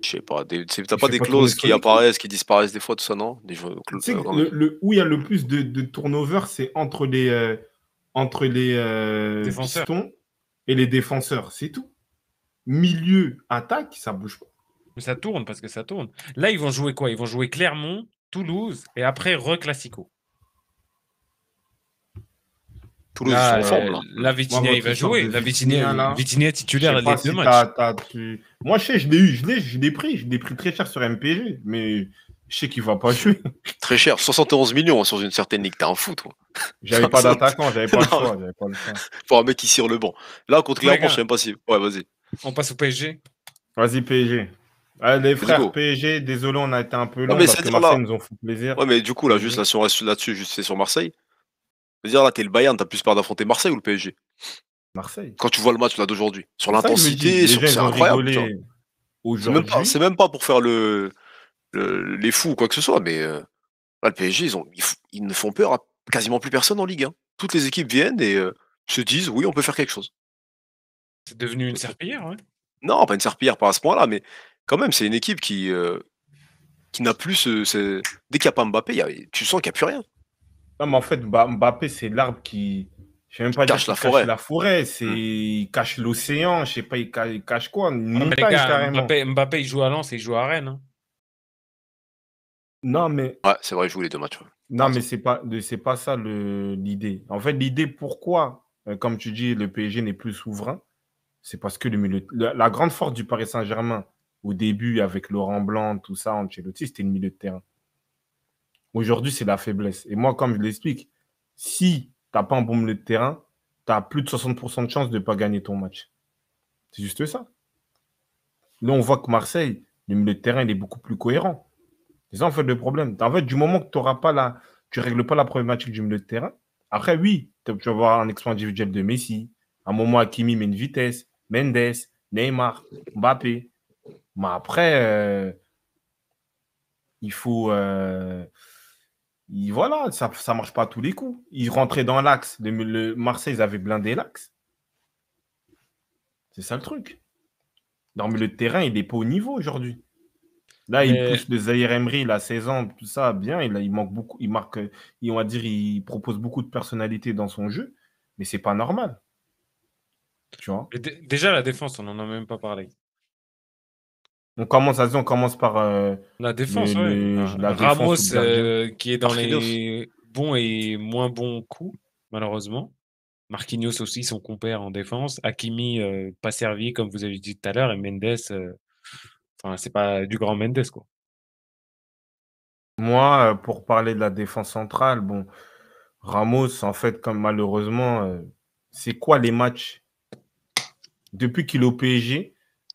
Je sais pas, t'as pas des clauses qui apparaissent, qui disparaissent des fois, tout ça, non? Où il y a le plus de turnover, c'est entre les pistons et les défenseurs, c'est tout. Milieu, attaque, ça bouge pas. Mais ça tourne parce que ça tourne. Là, ils vont jouer quoi? Ils vont jouer Clermont, Toulouse et après Classico. Toulouse, ils sont en forme, là. La Vitinha, il va jouer. La Vitinha titulaire les 2 matchs. Moi, je sais, je l'ai pris très cher sur MPG, mais je sais qu'il va pas jouer. Très cher, 71 millions sur une certaine ligue, t'es un fou, toi. J'avais pas d'attaquant, j'avais pas le choix. Pour un mec qui tire le banc. Là, contre Clermont, je sais même pas si. Ouais, vas-y. On passe au PSG. Vas-y, PSG. Les frères PSG, désolé, on a été un peu long parce que Marseille nous ont fait plaisir. Ouais, mais du coup, là, juste là, si on reste là-dessus, juste c'est sur Marseille. Je veux dire, là, t'es le Bayern, t'as plus peur d'affronter Marseille ou le PSG? Marseille. Quand tu vois le match là d'aujourd'hui, sur l'intensité, c'est incroyable. C'est même pas pour faire les fous ou quoi que ce soit, mais là, le PSG, ils ne font peur à quasiment plus personne en Ligue 1. Toutes les équipes viennent et se disent, oui, on peut faire quelque chose. C'est devenu une serpillière, ouais. Non, pas une serpillière, pas à ce point-là, mais quand même, c'est une équipe qui n'a plus dès qu'il n'y a pas Mbappé, tu sens qu'il n'y a plus rien. Non, mais en fait, Mbappé, c'est l'arbre qui. Je sais même pas cache dire la forêt. La forêt, il cache l'océan, je sais pas, il cache quoi, une montagne carrément. Mbappé, il joue à Lens et il joue à Rennes. Hein. Non, mais. Ouais, c'est vrai, il joue les 2 matchs. Ouais. Non, mais c'est pas ça l'idée. En fait, l'idée, pourquoi, comme tu dis, le PSG n'est plus souverain, c'est parce que la grande force du Paris Saint-Germain, au début, avec Laurent Blanc, tout ça, Ancelotti, c'était le milieu de terrain. Aujourd'hui, c'est la faiblesse. Et moi, comme je l'explique, si tu n'as pas un bon milieu de terrain, tu as plus de 60% de chances de ne pas gagner ton match. C'est juste ça. Là, on voit que Marseille, le milieu de terrain, il est beaucoup plus cohérent. C'est ça, en fait, le problème. En fait, du moment que tu ne règles pas la problématique du milieu de terrain, après, oui, tu vas avoir un exploit individuel de Messi. À un moment, Hakimi met une vitesse, Mendes, Neymar, Mbappé. Mais après, il faut... voilà, ça ne marche pas à tous les coups. Ils rentraient dans l'axe. Marseille, ils avaient blindé l'axe. C'est ça le truc. Dans le milieu de terrain, il n'est pas au niveau aujourd'hui. Là, il pousse le Zahir Emery, il a 16 ans, tout ça, bien. Il manque beaucoup. Il marque, on va dire, il propose beaucoup de personnalité dans son jeu, mais c'est pas normal. Tu vois. Déjà, la défense, on n'en a même pas parlé. On commence par la défense, Ramos qui est dans les bons et moins bons coups, malheureusement. Marquinhos aussi, son compère en défense. Hakimi, pas servi, comme vous avez dit tout à l'heure. Et Mendes, c'est pas du grand Mendes, quoi. Moi, pour parler de la défense centrale, bon, Ramos, en fait, comme malheureusement, c'est quoi les matchs depuis qu'il est au PSG?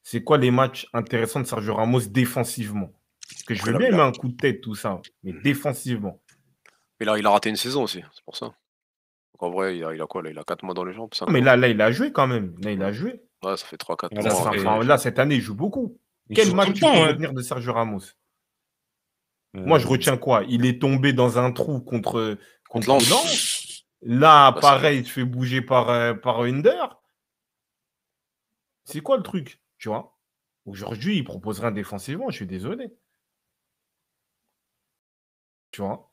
C'est quoi les matchs intéressants de Sergio Ramos défensivement? Parce que je veux bien aimer un coup de tête, tout ça, mais défensivement. Mais là, il a raté une saison aussi, c'est pour ça. Donc en vrai, il a quoi là? Il a 4 mois dans les jambes. Mais là, il a joué quand même. Là, il a joué. Ouais, ça fait 3-4 mois. Là, cette année, il joue beaucoup. Quel match tu peux retenir de Sergio Ramos? Moi, je retiens quoi? Il est tombé dans un trou contre Lens. Là, pareil, il se fait bouger par Under. C'est quoi le truc? Tu vois? Aujourd'hui, il propose rien défensivement, je suis désolé. Tu vois?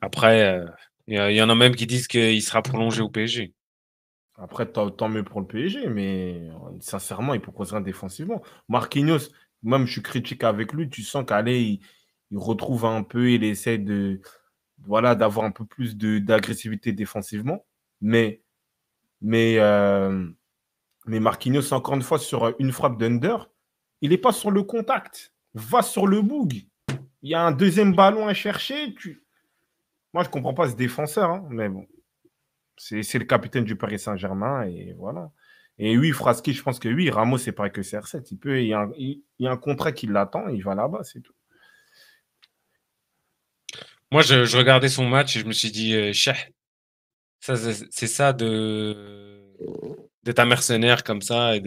Après, il y en a même qui disent qu'il sera prolongé au PSG. Après, tant mieux pour le PSG, mais sincèrement, il propose rien défensivement. Marquinhos, même je suis critique avec lui, tu sens qu'allez, il retrouve un peu, il essaie d'avoir un peu plus d'agressivité défensivement. Mais Marquinhos, encore une fois, sur une frappe d'Under, il n'est pas sur le contact. Va sur le boug. Il y a un deuxième ballon à chercher. Moi, je ne comprends pas ce défenseur, hein, mais bon. C'est le capitaine du Paris Saint-Germain et voilà. Et oui, Fraski, je pense que oui, Ramos, c'est pas que CR7. Il y a un contrat qui l'attend, il va là-bas, c'est tout. Moi, je regardais son match et je me suis dit, c'est ça d'être un mercenaire comme ça et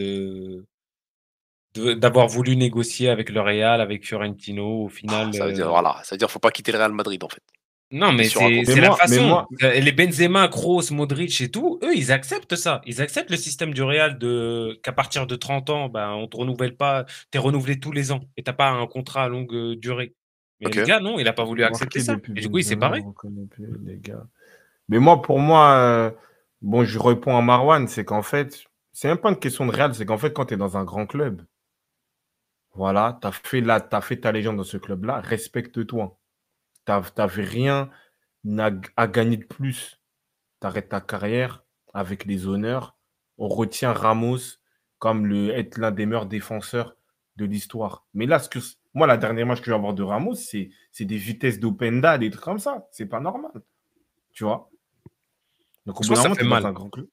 d'avoir voulu négocier avec le Real, avec Fiorentino, au final. Ça veut dire, voilà, ça veut dire faut pas quitter le Real Madrid en fait. Non, mais c'est la façon. Les Benzema, Kroos, Modric et tout, eux, ils acceptent ça. Ils acceptent le système du Real qu'à partir de 30 ans, on ne te renouvelle pas, tu es renouvelé tous les ans et tu n'as pas un contrat à longue durée. Mais le gars, non, il n'a pas voulu accepter ça. Et du coup, il s'est barré. Mais moi, pour moi, bon, je réponds à Marwan, c'est qu'en fait, c'est même pas une question de Real, c'est qu'en fait, quand tu es dans un grand club, voilà, tu as fait ta légende dans ce club-là, respecte-toi. Tu n'avais rien à gagner de plus. Tu arrêtes ta carrière avec les honneurs. On retient Ramos comme être l'un des meilleurs défenseurs de l'histoire. Mais là, moi, la dernière match que je vais avoir de Ramos, c'est des vitesses d'Openda, des trucs comme ça. C'est pas normal. Tu vois? Donc, au bout d'un moment, tu es dans un grand club.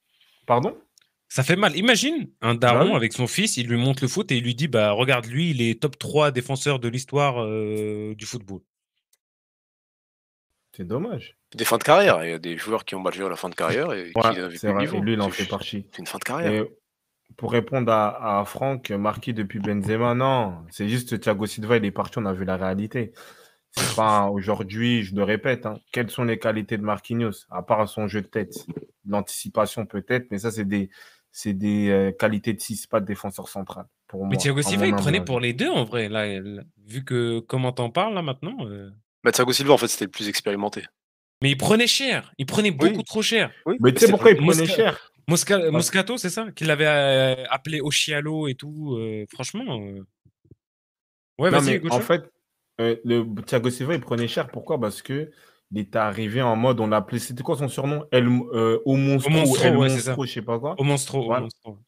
Pardon? Ça fait mal. Imagine un daron avec son fils, il lui montre le foot et il lui dit regarde, lui, il est top 3 défenseur de l'histoire du football. C'est dommage. Des fins de carrière. Il y a des joueurs qui ont mal joué à la fin de carrière et qui n'avaient plus de niveau. Et lui, il en fait partie. C'est une fin de carrière. Et pour répondre à Franck, marqué depuis Benzema, non. C'est juste Thiago Silva, il est parti, on a vu la réalité. C'est pas aujourd'hui, je le répète, hein, quelles sont les qualités de Marquinhos, à part son jeu de tête, l'anticipation peut-être, mais ça, c'est des qualités de 6, pas de défenseur central. Pour moi, mais Thiago Silva, il prenait pour les deux en vrai. Là, vu que comment t'en parles là maintenant. Thiago Silva, en fait, c'était le plus expérimenté. Mais il prenait cher. Il prenait beaucoup trop cher. Oui. Mais tu sais pourquoi il prenait cher? Moscato, c'est ça? Qu'il avait appelé Oshialo et tout. Franchement. Ouais, vas-y, en fait, le Thiago Silva, il prenait cher. Pourquoi? Parce que il était arrivé en mode, on l'appelait, c'était quoi son surnom? Au Monstro, je sais pas quoi. Au Monstro.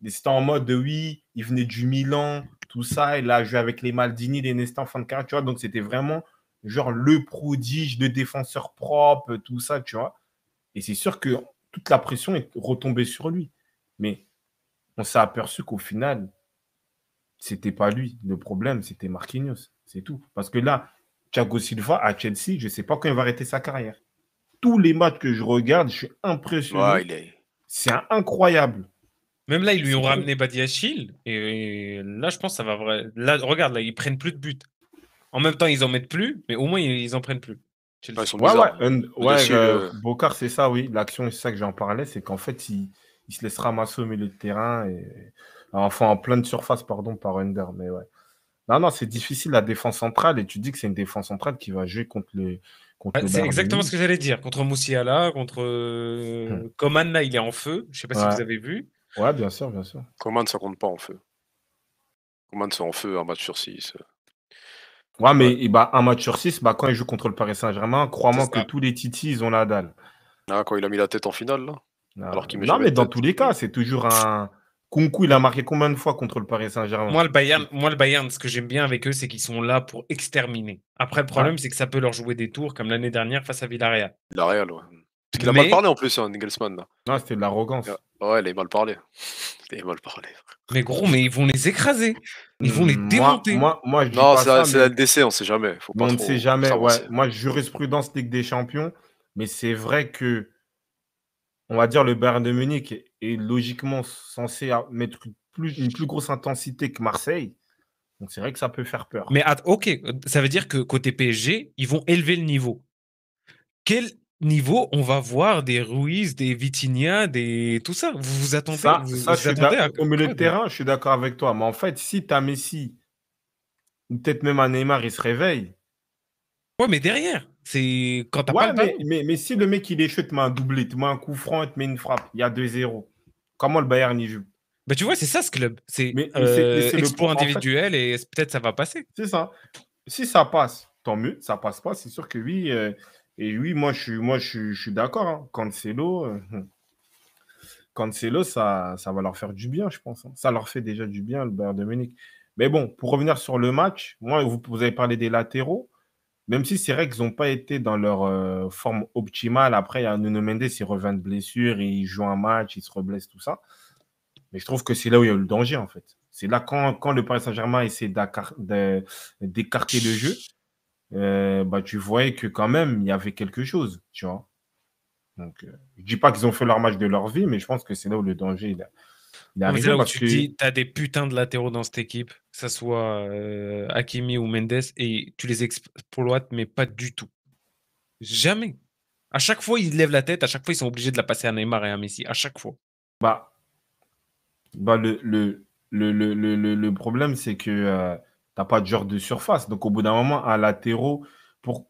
C'était en mode, oui, il venait du Milan, tout ça. Il a joué avec les Maldini, les Nesta en fin de carrière, tu vois. Donc, c'était vraiment genre le prodige, le défenseur propre, tout ça, tu vois. Et c'est sûr que toute la pression est retombée sur lui. Mais on s'est aperçu qu'au final, c'était pas lui. Le problème, c'était Marquinhos. C'est tout. Parce que là, Thiago Silva à Chelsea, je ne sais pas quand il va arrêter sa carrière. Tous les matchs que je regarde, je suis impressionné. C'est incroyable. Même là, ils lui ont ramené Badiachil. Et là, je pense que ça va vrai. Là, regarde, là, ils prennent plus de buts. En même temps, ils en mettent plus, mais au moins, ils en prennent plus. Ils sont bizarres. Bocard, c'est ça, oui. L'action, c'est ça que j'en parlais, c'est qu'en fait, il se laisse ramasser au milieu de terrain. Enfin, en pleine surface, pardon, par Under. Mais ouais. Non, c'est difficile la défense centrale. Et tu dis que c'est une défense centrale qui va jouer contre le. C'est exactement ce que j'allais dire. Contre Moussiala, contre Coman, là, il est en feu. Je ne sais pas si vous avez vu. Ouais, bien sûr, bien sûr. Coman, ça compte pas en feu. Coman, c'est en feu un match sur 6. Ouais, mais un match sur 6, quand il joue contre le Paris Saint-Germain, crois-moi que tous les titis, ils ont la dalle. Ah, quand il a mis la tête en finale, là. Alors non, mais dans tous les cas, c'est toujours un. Kunku, il a marqué combien de fois contre le Paris Saint-Germain? Moi, le Bayern, ce que j'aime bien avec eux, c'est qu'ils sont là pour exterminer. Après, le problème, c'est que ça peut leur jouer des tours, comme l'année dernière face à Villarreal. Villarreal, ouais. Parce qu'il a mal parlé en plus, Nagelsmann. Là. Non, c'était de l'arrogance. Ouais, il a mal parlé. Mais gros, mais ils vont les écraser. Ils vont les démonter. Moi, je dis non, c'est la LDC, on ne sait jamais. On ne sait jamais, ouais. Moi, jurisprudence Ligue des Champions, mais c'est vrai que, on va dire, le Bayern de Munich est logiquement censé mettre une plus grosse intensité que Marseille. Donc c'est vrai que ça peut faire peur. Mais ok, ça veut dire que côté PSG, ils vont élever le niveau. Quel niveau on va voir des Ruiz, des Vitinha, des tout ça? Vous vous attendez, au milieu de terrain, je suis d'accord avec toi. Mais en fait, si tu as Messi, ou peut-être même un Neymar, il se réveille. Ouais, mais derrière, c'est quand t'as pas le mais si le mec il échoue, te met un doublé, te met un coup franc, te met une frappe, il y a 2-0. Comment le Bayern y joue? Bah tu vois, c'est ça ce club. C'est exploit individuel et peut-être ça va passer. C'est ça. Si ça passe, tant mieux. Ça passe pas, c'est sûr que oui. Et oui, moi je suis d'accord. Hein. Cancelo, ça va leur faire du bien, je pense. Hein. Ça leur fait déjà du bien, le Bayern de Munich. Mais bon, pour revenir sur le match, moi, vous avez parlé des latéraux. Même si c'est vrai qu'ils n'ont pas été dans leur forme optimale. Après, il y a Nuno Mendes, il revient de blessure, il joue un match, il se reblesse, tout ça. Mais je trouve que c'est là où il y a le danger, en fait. C'est là quand le Paris Saint-Germain essaie d'écarter le jeu, bah, tu voyais que quand même, il y avait quelque chose, tu vois. Donc, je ne dis pas qu'ils ont fait leur match de leur vie, mais je pense que c'est là où le danger il est arrivé. C'est là où tu dis, tu as des putains de latéraux dans cette équipe, que ce soit Hakimi ou Mendes, et tu les exploites, mais pas du tout. Jamais. À chaque fois, ils lèvent la tête, à chaque fois, ils sont obligés de la passer à Neymar et à Messi. À chaque fois. Le problème, c'est que tu n'as pas de genre de surface. Donc, au bout d'un moment, un latéraux,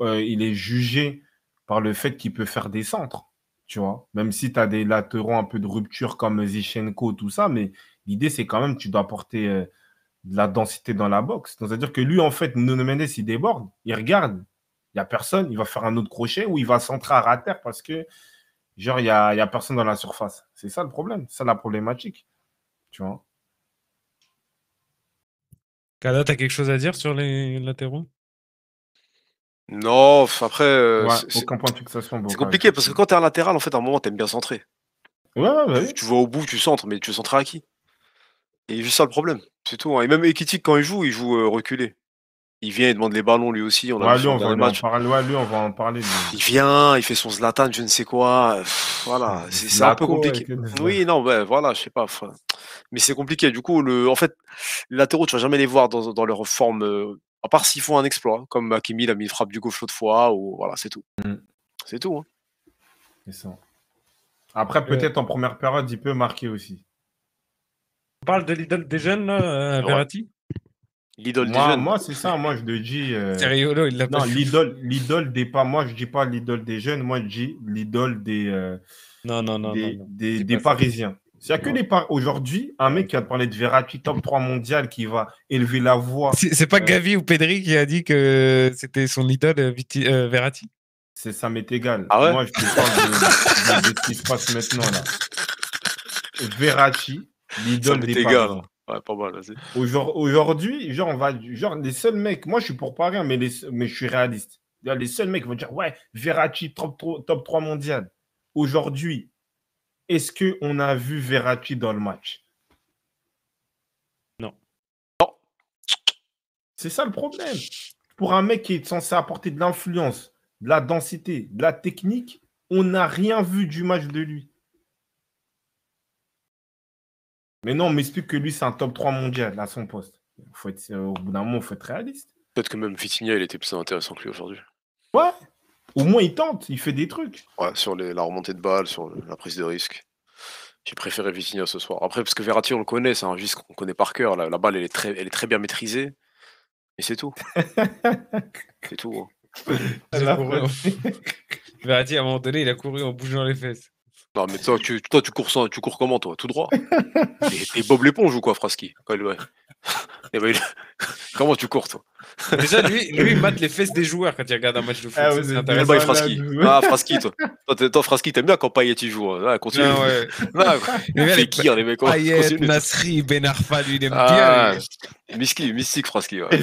il est jugé par le fait qu'il peut faire des centres. Tu vois, même si tu as des latéraux un peu de rupture comme Zinchenko, tout ça, mais l'idée, c'est quand même tu dois apporter de la densité dans la boxe. C'est-à-dire que lui, en fait, Nuno Mendes, il déborde, il regarde, il n'y a personne, il va faire un autre crochet ou il va centrer à terre parce que, genre, il n'y a personne dans la surface. C'est ça le problème, c'est ça la problématique. Tu vois. Kada, t'as quelque chose à dire sur les latéraux? Non, après, aucun point de fixation. C'est compliqué parce que quand t'es un latéral, en fait, à un moment, t'aimes bien centrer. Ouais. Tu vas au bout, tu centres, mais tu veux centrer à qui? Et juste ça le problème, c'est tout. Hein. Et même Ekitike, quand il joue reculé. Il vient, il demande les ballons lui aussi. On a vu lui, on va en parler. Il vient, il fait son Zlatan, je ne sais quoi. Voilà, c'est un peu compliqué. Oui, non, voilà, je sais pas. Mais c'est compliqué. Du coup, en fait, les latéraux, tu vas jamais les voir dans leur forme, à part s'ils font un exploit, comme Hakimi, il a mis une frappe du gauche l'autre fois, ou voilà, c'est tout. C'est tout. Hein. C'est ça. Après, peut-être en première période, il peut marquer aussi. On parle de l'idole des jeunes, là, Verratti? L'idole des jeunes. Moi, c'est ça. Moi, je le dis. Seriolo, il l'a pas. Non, l'idole des pas. Moi, je dis pas l'idole des jeunes. Moi, je dis l'idole des. Non. Des Parisiens. C'est-à-dire que aujourd'hui, un mec qui a parlé de Verratti, top 3 mondial, qui va élever la voix. C'est pas Gavi ou Pedri qui a dit que c'était son idole, Verratti? Ça m'est égal. Ah ouais. Moi, je te parle de ce qui se passe maintenant, là. Verratti, l'idole des Parisiens. Ouais, pas mal, vas-y. Aujourd'hui, les seuls mecs, moi je suis pour Paris, mais je suis réaliste. Les seuls mecs vont dire, ouais, Verratti, top 3 mondial. Aujourd'hui, est-ce qu'on a vu Verratti dans le match? Non. C'est ça le problème. Pour un mec qui est censé apporter de l'influence, de la densité, de la technique, on n'a rien vu du match de lui. Mais non, on m'explique que lui, c'est un top 3 mondial à son poste. Au bout d'un moment, il faut être réaliste. Peut-être que même Vitinha, il était plus intéressant que lui aujourd'hui. Ouais. Au moins, il tente, il fait des trucs. Ouais, sur la remontée de balle, sur la prise de risque. J'ai préféré Vitinha ce soir. Après, parce que Verratti, on le connaît, c'est un vice qu'on connaît par cœur. La balle, elle est très bien maîtrisée. Et c'est tout. C'est tout. Hein. Verratti, à un moment donné, il a couru en bougeant les fesses. Non, mais toi, tu cours comment, toi? Tout droit? T'es Bob l'éponge ou quoi, Fraski? Comment tu cours, toi? Déjà, lui, il mate les fesses des joueurs quand il regarde un match de foot. C'est intéressant. Fraski. Ah, Fraski, toi. Toi, Fraski, t'aimes bien quand Payet y joue. Hein. Continue. Ah, ouais. Les mecs. Payet, Nasri, Ben Arfa, lui, il aime bien. Mystique, Fraski. Ouais.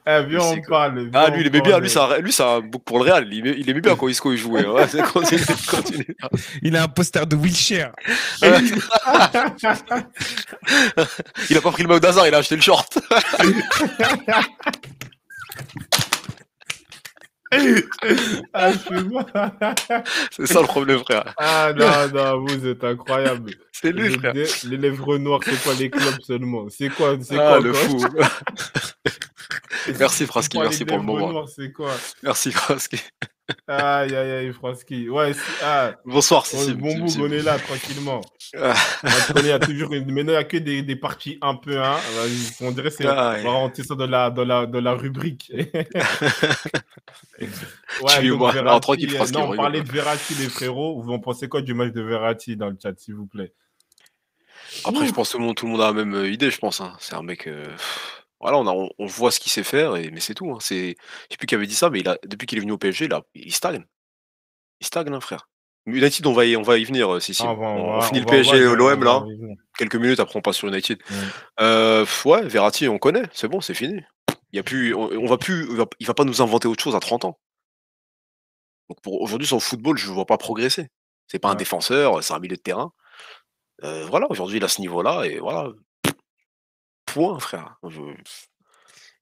Viens, on parle. Lui, il aimait bien. Lui, c'est un bouc pour le Real. Il aimait bien quand Isco il jouait. Ouais, continue. Il a un poster de Wilshere. Il a pas pris le mug d'hasard, il a acheté le short. C'est ça le problème, frère. Ah non, vous êtes incroyable. C'est lui, frère. Les lèvres noires, c'est quoi les clubs seulement? C'est quoi le fou. Merci, Fraski, merci pour le moment. Noir, c'est quoi? Merci, Fraski. Aïe, aïe, aïe, Fraski. Ouais, bonsoir, Sissi. Bon bout, on est là, tranquillement. On il y a toujours maintenant, il n'y a que des parties un peu, hein. On dirait que on va rentrer ça dans la rubrique. Ouais, donc Verratti, non, on parlait de Verratti, les frérots. Vous en pensez quoi du match de Verratti dans le chat, s'il vous plaît? Après, je pense que tout le monde a la même idée, je pense. Hein. C'est un mec... Voilà, on voit ce qu'il sait faire, mais c'est tout. Hein. Je sais plus qui avait dit ça, mais depuis qu'il est venu au PSG, il stagne. Il stagne, hein, frère. United, on va y venir, si. On finit le PSG et l'OM, là. Quelques minutes, après, on passe sur United. Ouais, Verratti, on connaît. C'est bon, c'est fini. Il va pas nous inventer autre chose à 30 ans. Donc aujourd'hui, sur le football, je ne vois pas progresser. C'est pas un défenseur, c'est un milieu de terrain. Voilà, aujourd'hui, il a ce niveau-là, et voilà. Point, frère.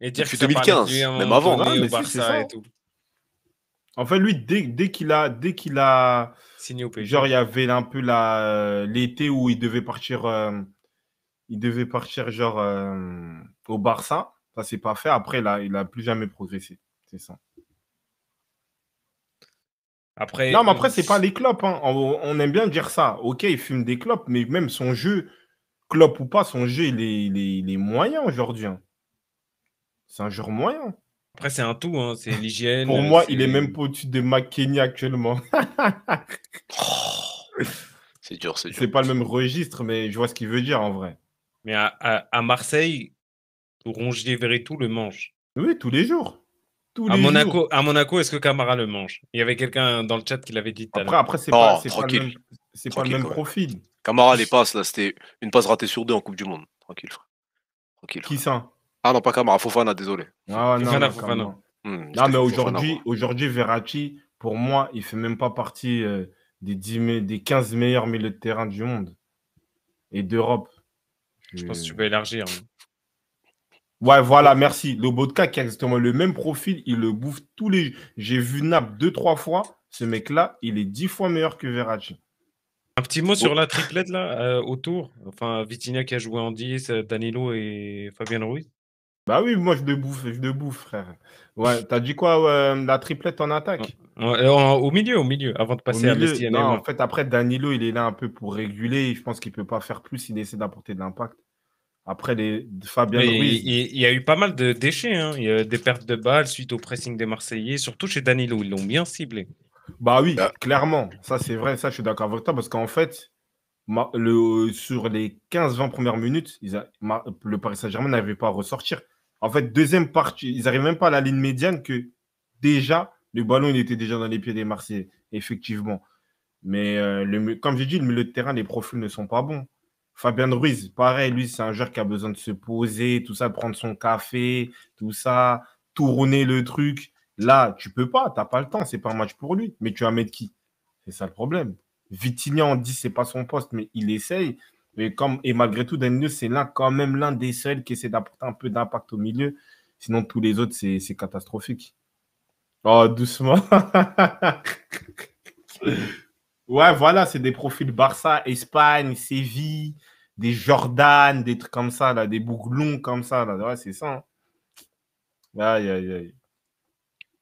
Et dire depuis 2015, même avant. Au Barça et tout. En fait, lui, dès qu'il a signé au PSG. Genre, il y avait un peu l'été où il devait partir, genre au Barça. Ça s'est pas fait. Après, il a plus jamais progressé. C'est ça. Après, non, mais après, c'est pas les clopes. Hein. On aime bien dire ça. Ok, il fume des clopes, mais même son jeu, clope ou pas, son jeu, il est moyen aujourd'hui. Hein. C'est un joueur moyen. Après, c'est un tout, hein. C'est l'hygiène. Pour moi, il est même pas au-dessus de McKennie actuellement. C'est dur, c'est dur. C'est pas le même registre, mais je vois ce qu'il veut dire en vrai. Mais à Marseille, Rongier Verretou le mange. Oui, tous les jours. À Monaco, est-ce que Camara le mange? Il y avait quelqu'un dans le chat qui l'avait dit tout à l'heure. Après, c'est pas le même profil. Camara, les passes, là, c'était une passe ratée sur 2 en Coupe du Monde. Tranquille, frère. Tranquille. Qui ça? Ah non, pas Camara, Fofana, désolé. Ah non, non, mais aujourd'hui, Verratti, pour moi, il fait même pas partie des 15 meilleurs milieux de terrain du monde et d'Europe. Je pense que tu peux élargir. Hein. Ouais, voilà, merci. Lobotka qui a exactement le même profil, il le bouffe tous les... J'ai vu Naples 2-3 fois. Ce mec-là, il est 10 fois meilleur que Verratti. Un petit mot sur la triplette, là, autour. Enfin, Vitinha qui a joué en 10, Danilo et Fabien Ruiz. Bah oui, moi, je le bouffe, frère. Ouais, t'as dit quoi, la triplette en attaque? Au milieu, avant de passer à Messi et Non, Neymar. en fait, après, Danilo, il est là un peu pour réguler. Je pense qu'il peut pas faire plus, il essaie d'apporter de l'impact. Après, Fabien Ruiz. Il y a eu pas mal de déchets. Hein. Il y a des pertes de balles suite au pressing des Marseillais, surtout chez Danilo. Ils l'ont bien ciblé. Bah oui, clairement. Ça, c'est vrai. Ça, je suis d'accord avec toi parce qu'en fait, sur les 15-20 premières minutes, le Paris Saint-Germain n'avait pas à ressortir. En fait, deuxième partie, ils n'arrivent même pas à la ligne médiane que déjà, le ballon, il était déjà dans les pieds des Marseillais, effectivement. Mais comme j'ai dit, le milieu de terrain, les profils ne sont pas bons. Fabien Ruiz, pareil, lui, c'est un joueur qui a besoin de se poser, tout ça, de prendre son café, tout ça, tourner le truc. Là, tu peux pas, tu n'as pas le temps, c'est pas un match pour lui. Mais tu vas mettre qui? C'est ça le problème. Vitinha, on dit c'est pas son poste, mais il essaye. Et malgré tout, Danilo, c'est quand même l'un des seuls qui essaie d'apporter un peu d'impact au milieu. Sinon, tous les autres, c'est catastrophique. Oh, doucement. Ouais, voilà, c'est des profils Barça, Espagne, Séville, des Jordan, des trucs comme ça, là, des bouglons comme ça. Là. Ouais, c'est ça. Hein. Aïe, aïe, aïe.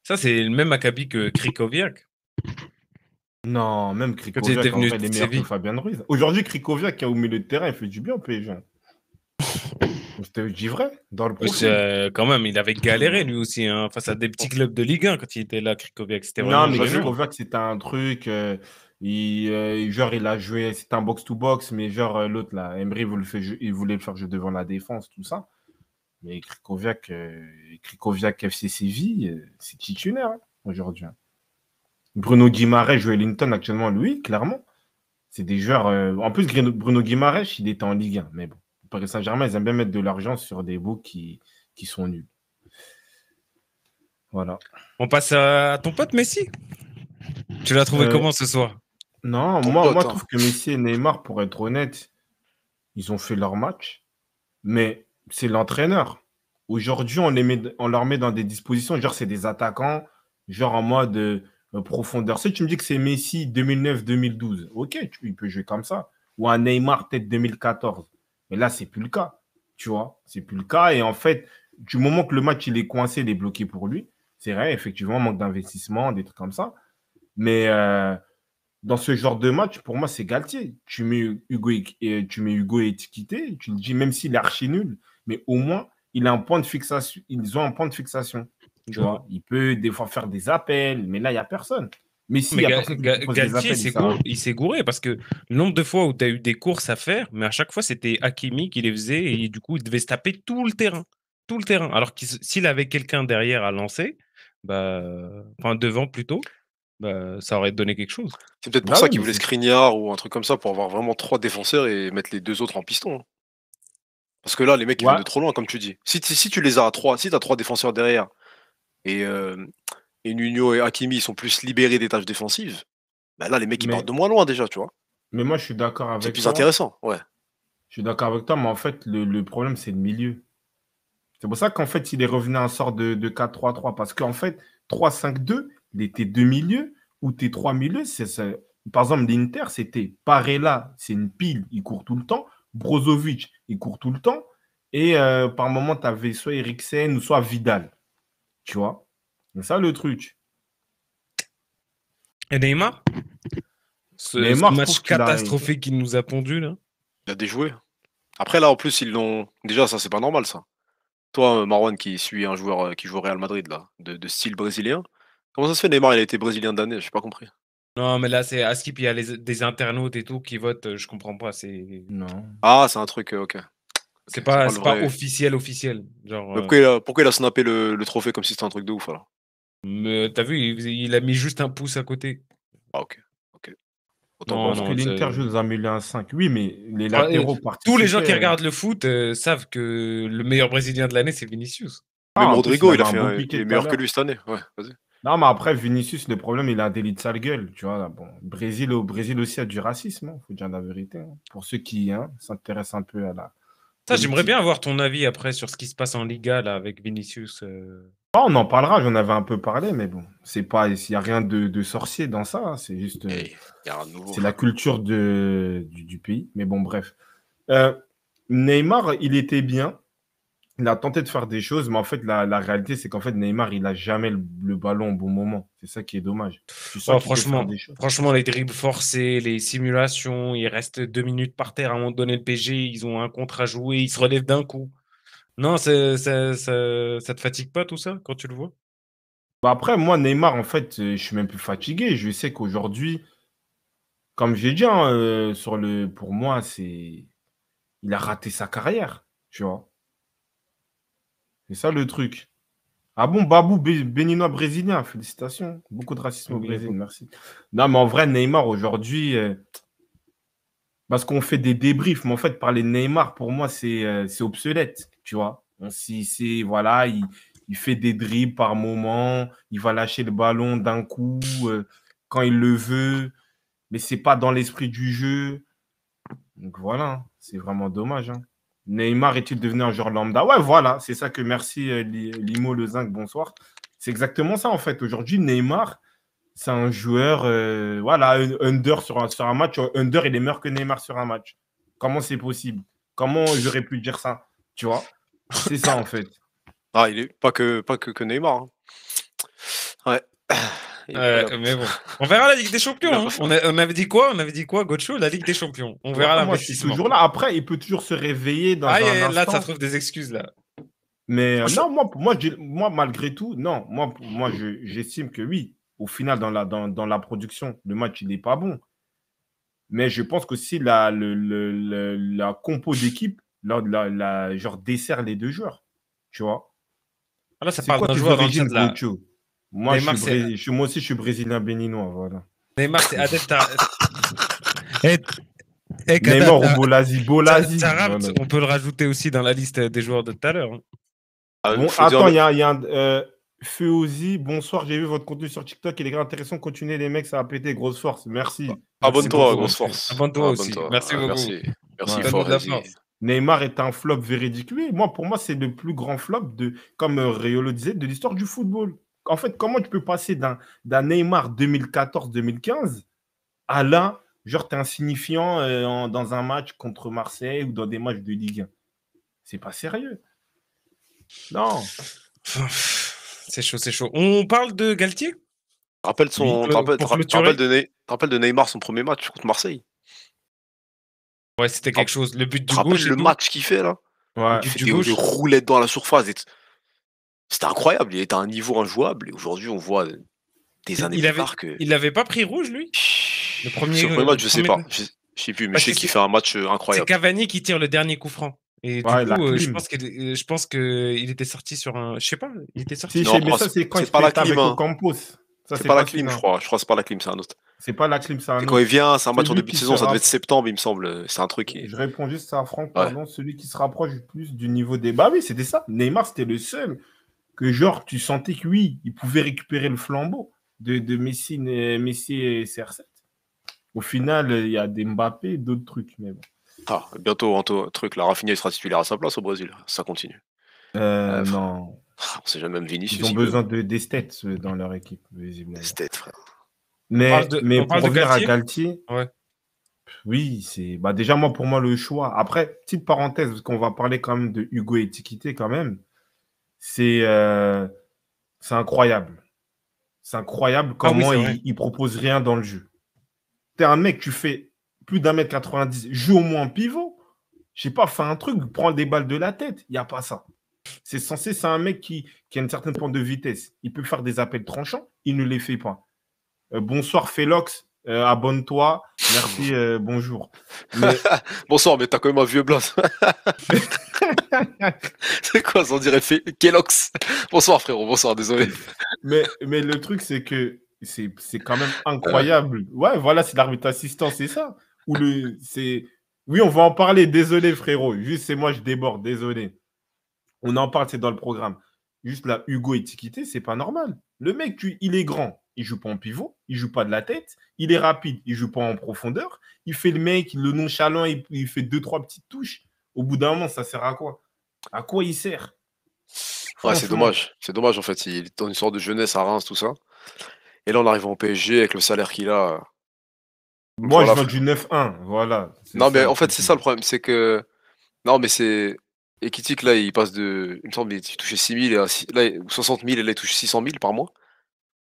Ça, c'est le même acabit que Krikoviak. Non, même Krikoviak, en fait, il est meilleur que Fabien Ruiz. Aujourd'hui, Krikoviak, qui est au milieu de terrain, il fait du bien au PSG. Je te dis vrai, dans le profil. Quand même, il avait galéré lui aussi, hein, face à des petits clubs de Ligue 1 quand il était là, Krikoviak. Non, mais Krikoviak, c'était un truc... genre, il a joué, c'était un box-to-box, mais genre, l'autre, là, Emery, il voulait le faire jouer devant la défense, tout ça. Mais Krikoviak FC Séville, c'est titulaire hein, aujourd'hui. Hein. Bruno Guimaraes, Joël Linton, actuellement, lui, clairement. C'est des joueurs. En plus, Bruno Guimaraes, il était en Ligue 1. Mais bon, Paris Saint-Germain, ils aiment bien mettre de l'argent sur des bouts qui sont nuls. Voilà. On passe à ton pote Messi. Tu l'as trouvé comment ce soir? Non, moi, je trouve que Messi et Neymar, pour être honnête, ils ont fait leur match. Mais c'est l'entraîneur. Aujourd'hui, on leur met dans des dispositions, genre c'est des attaquants, genre en mode profondeur. Si tu me dis que c'est Messi 2009-2012, ok, il peut jouer comme ça. Ou un Neymar peut-être 2014. Mais là, c'est plus le cas. Tu vois, c'est plus le cas. Et en fait, du moment que le match il est coincé, il est bloqué pour lui, c'est vrai, effectivement, manque d'investissement, des trucs comme ça. Mais dans ce genre de match, pour moi, c'est Galtier. Tu mets Hugo étiqueté, tu le dis, même s'il est archi nul, mais au moins, il a un point de fixation. Ils ont un point de fixation. Tu vois, il peut des fois faire des appels, mais là, il n'y a personne. Mais si il y a personne qui pose des Galtier, appels, il s'est gouré parce que le nombre de fois où tu as eu des courses à faire, mais à chaque fois, c'était Hakimi qui les faisait et du coup, il devait se taper tout le terrain. Tout le terrain. Alors que s'il avait quelqu'un derrière à lancer, enfin devant plutôt, ça aurait donné quelque chose. C'est peut-être pour ça qu'il voulait Skriniar ou un truc comme ça pour avoir vraiment 3 défenseurs et mettre les 2 autres en piston. Hein. Parce que là, les mecs, ils viennent de trop loin, comme tu dis. Si tu les as à 3, si tu as 3 défenseurs derrière et Nuno et Hakimi sont plus libérés des tâches défensives, bah là, les mecs, ils partent de moins loin déjà, tu vois. Mais moi, je suis d'accord avec toi. C'est plus intéressant, ouais. Je suis d'accord avec toi, mais en fait, le problème, c'est le milieu. C'est pour ça qu'en fait, il est revenu à un sort de 4-3-3. Parce qu'en fait, 3-5-2, tes 2 milieux ou tes 3 milieux, par exemple, l'Inter, c'était Barella, c'est une pile, il court tout le temps. Brozovic, il court tout le temps. Et par moment, tu avais soit Eriksen ou soit Vidal. Tu vois? C'est ça le truc. Et Neymar? Ce match catastrophique qu'il nous a pondu, là. Il a déjoué. Après, là, en plus, ils l'ont. Déjà, ça, c'est pas normal, ça. Toi, Marwan, qui suit un joueur qui joue au Real Madrid, là, de style brésilien, comment ça se fait, Neymar, il a été brésilien d'année? J'ai pas compris. Non, mais là, c'est à Skip, il y a des internautes et tout qui votent, je comprends pas. Non. Ah, c'est un truc, ok. C'est pas officiel. Genre, pourquoi il a snappé le trophée comme si c'était un truc de ouf, alors? T'as vu, il a mis juste un pouce à côté. Ah, ok. Parce que l'Inter joue dans un milieu à 5. Oui, mais les latéraux participaient. Tous les gens qui regardent le foot savent que le meilleur Brésilien de l'année, c'est Vinicius. Même Rodrigo, il est meilleur que lui cette année. Ouais, vas-y. Non, mais après, Vinicius, le problème, il a un délit de sale gueule. Tu vois, bon, au Brésil aussi, il y a du racisme, il faut dire la vérité. Hein. Pour ceux qui s'intéressent un peu à la. Ça, j'aimerais bien avoir ton avis après sur ce qui se passe en Liga là, avec Vinicius. On en parlera, j'en avais un peu parlé, mais bon, il n'y a rien de sorcier dans ça. Hein, c'est juste. C'est la culture du pays. Mais bon, bref. Neymar, il était bien. Il a tenté de faire des choses, mais en fait, la réalité, c'est qu'en fait, Neymar, il n'a jamais le ballon au bon moment. C'est ça qui est dommage. Franchement, les dribbles forcés, les simulations, il reste 2 minutes par terre à un moment donné, le PSG, ils ont un contre à jouer, ils se relèvent d'un coup. Non, ça te fatigue pas tout ça quand tu le vois? Après, moi, Neymar, en fait, je suis même plus fatigué. Je sais qu'aujourd'hui, comme j'ai dit, pour moi, il a raté sa carrière, tu vois. C'est ça le truc. Ah bon, Babou, béninois brésilien, félicitations. Beaucoup de racisme au Brésil, merci. Non, mais en vrai, Neymar, aujourd'hui, parce qu'on fait des débriefs, mais en fait, parler de Neymar, pour moi, c'est obsolète, tu vois. Voilà, il fait des dribbles par moment, il va lâcher le ballon d'un coup quand il le veut, mais c'est pas dans l'esprit du jeu. Donc voilà, c'est vraiment dommage. Hein. Neymar est-il devenu un joueur lambda? Ouais, voilà, c'est ça que merci Limo Le Zinc, bonsoir. C'est exactement ça en fait. Aujourd'hui, Neymar, c'est un joueur, voilà, under sur un match. Under, il est meilleur que Neymar sur un match. Comment c'est possible? Comment j'aurais pu dire ça? Tu vois? C'est ça en fait. Ah, il est pas que Neymar. Hein. Ouais. Mais bon, on verra la Ligue des Champions. Hein. On avait dit quoi? On avait dit quoi, Gocho? La Ligue des Champions. On verra la. Moi, je suis toujours là. Après, il peut toujours se réveiller dans un instant. Là, ça trouve des excuses là. Mais non, moi, malgré tout, non. Moi, j'estime que oui. Au final, dans la production, le match, il n'est pas bon. Mais je pense que si la compo d'équipe, genre dessert les deux joueurs. Tu vois? Là, ça parle d'un joueur d'origine de la. Moi, moi aussi, je suis brésilien béninois, voilà. Neymar, c'est adepte à... Neymar ou Bolasie. On peut le rajouter aussi dans la liste des joueurs de tout à l'heure. Hein. Bon, attends, il y a un... Feuzi, bonsoir, j'ai vu votre contenu sur TikTok, il est continuez continuez les mecs, ça a pété, grosse force, merci. Abonne-toi, grosse force. Abonne-toi aussi, merci beaucoup. Merci fort. Neymar est un flop véridique. Oui, pour moi, c'est le plus grand flop, comme Réolo disait, de l'histoire du football. En fait, comment tu peux passer d'un Neymar 2014-2015 à là, genre, t'es insignifiant dans un match contre Marseille ou dans des matchs de Ligue 1. C'est pas sérieux. Non. C'est chaud, c'est chaud. On parle de Galtier? Rappelle de Neymar son premier match contre Marseille. Ouais, c'était quelque chose. Le but du gauche. Le match qu'il fait là. Ouais. Il fait des roulettes dans la surface. C'était incroyable. Il était à un niveau injouable. Et aujourd'hui, on voit des années plus tard que. Il n'avait pas pris rouge, lui? Le premier match, je sais pas. Je sais plus, mais je sais qu'il fait un match incroyable. C'est Cavani qui tire le dernier coup franc. Et du coup, je pense qu'il était sorti sur un. Je sais pas, il était sorti. Non, mais ça, c'est quand il fait avec Ocampos. C'est pas la clim, je crois. Je crois que c'est pas la clim, c'est un autre. C'est pas la clim, c'est un autre. Quand il vient, c'est un match en début de saison, ça devait être septembre, il me semble. C'est un truc. Je réponds juste à Franck, pardon, celui qui se rapproche plus du niveau des. Bah oui, c'était ça. Neymar, c'était le seul que, genre, tu sentais que oui, il pouvait récupérer le flambeau de Messi et CR7. Au final, il y a des Mbappé, d'autres trucs, mais bon. Ah, bientôt, truc, la Rafinha, il sera titulaire à sa place au Brésil. Ça continue. Non. On sait jamais, même Vinicius. Ils ont besoin d'esthètes dans leur équipe, visiblement. D'esthètes, frère. Mais pour revenir à Galtier, ouais. Oui, c'est déjà pour moi le choix. Après, petite parenthèse, parce qu'on va parler quand même de Hugo Ekitike quand même. C'est incroyable. C'est incroyable comment il propose rien dans le jeu. T'es un mec, tu fais plus d'1m90, joue au moins en pivot. Je sais pas, fais un truc, prends des balles de la tête. Il n'y a pas ça. C'est un mec qui a une certaine pointe de vitesse. Il peut faire des appels tranchants, il ne les fait pas. Bonsoir Félox, abonne-toi. Merci, bonjour. Bonsoir, mais t'as quand même un vieux blast. C'est quoi ça, on dirait Kellox. Bonsoir frérot, bonsoir, désolé. Mais le truc, c'est que c'est quand même incroyable. Ouais, voilà, c'est l'arbitre assistant, c'est ça. Oui, on va en parler, désolé frérot. Juste, c'est moi, je déborde, désolé. On en parle, c'est dans le programme. Juste là, Hugo Ekitike, c'est pas normal. Le mec, il est grand, il joue pas en pivot, il joue pas de la tête, il est rapide, il joue pas en profondeur, il fait le mec, le nonchalant, il fait 2-3 petites touches. Au bout d'un moment, ça sert à quoi? À quoi il sert? Ouais, c'est dommage. C'est dommage, en fait. Il est dans une sorte de jeunesse à Reims, tout ça. Et là, on arrive en PSG avec le salaire qu'il a. Moi, je veux du 9-1, voilà. Non, mais en fait, c'est ça le problème. C'est que. Non, mais c'est. Ekitike, là, il passe de. Il me semble qu'il touchait 6 000, là, 60 000, et là, il touche 600 000 par mois.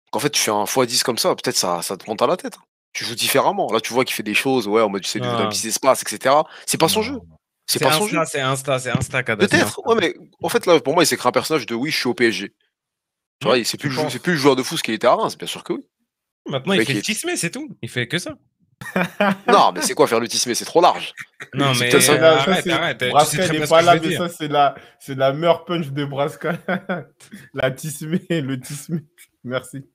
Donc, en fait, tu fais un x10 comme ça, peut-être ça te monte à la tête. Tu joues différemment. Là, tu vois qu'il fait des choses, ouais, en mode, tu sais, dans un petit espace, etc. C'est pas son jeu. C'est pas son jeu. C'est Insta, peut-être, ouais, mais en fait, là, pour moi, il s'est créé un personnage de oui, je suis au PSG. Tu vois, c'est plus le joueur de foot qu'il était à Reims, bien sûr que oui. Maintenant, il fait le tismé, c'est tout. Il fait que ça. Non, mais c'est quoi faire le tismé? C'est trop large. Non, mais arrête. Brasca n'est pas là, mais ça, c'est la meilleure punch de Brasca. La tismé, le tismé. Merci.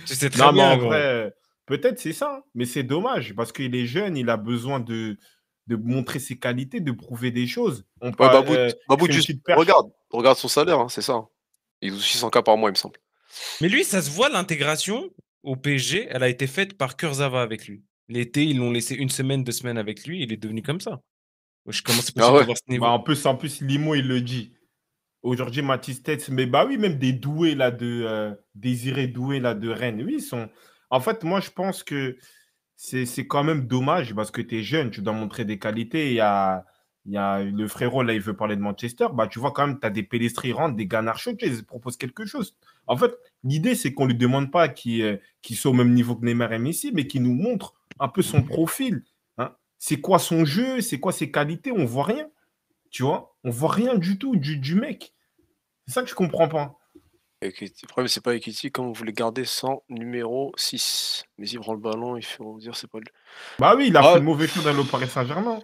Tu sais très bien, mais en vrai, peut-être c'est ça, mais c'est dommage parce qu'il est jeune, il a besoin de montrer ses qualités, de prouver des choses. Babout, juste regarde son salaire, hein, c'est ça. Il touche 600K par mois, il me semble. Mais lui, ça se voit, l'intégration au PSG, elle a été faite par Kurzawa avec lui. L'été, ils l'ont laissé 1 semaine, 2 semaines avec lui, il est devenu comme ça. Je commence à voir ce niveau. En plus, Limo, il le dit. Aujourd'hui, Mathis Tets, mais oui, même des doués là Désiré Doué là de Rennes, oui, ils sont. En fait, moi, je pense que c'est quand même dommage parce que tu es jeune, tu dois montrer des qualités. Il y a le frérot là, il veut parler de Manchester. Tu vois quand même, tu as des Pellistri rentrent, des Garnacho, ils proposent quelque chose. En fait, l'idée, c'est qu'on ne lui demande pas qu'il soit au même niveau que Neymar et Messi, mais qu'il nous montre un peu son profil. Hein. C'est quoi son jeu? C'est quoi ses qualités? On ne voit rien. Tu vois? On ne voit rien du tout du mec. C'est ça que je ne comprends pas. Le problème, c'est pas Ekitike, comme vous voulez garder sans numéro 6. Mais il prend le ballon, il faut dire c'est pas lui. Oui, il a fait le mauvais choix d'aller au Paris Saint-Germain.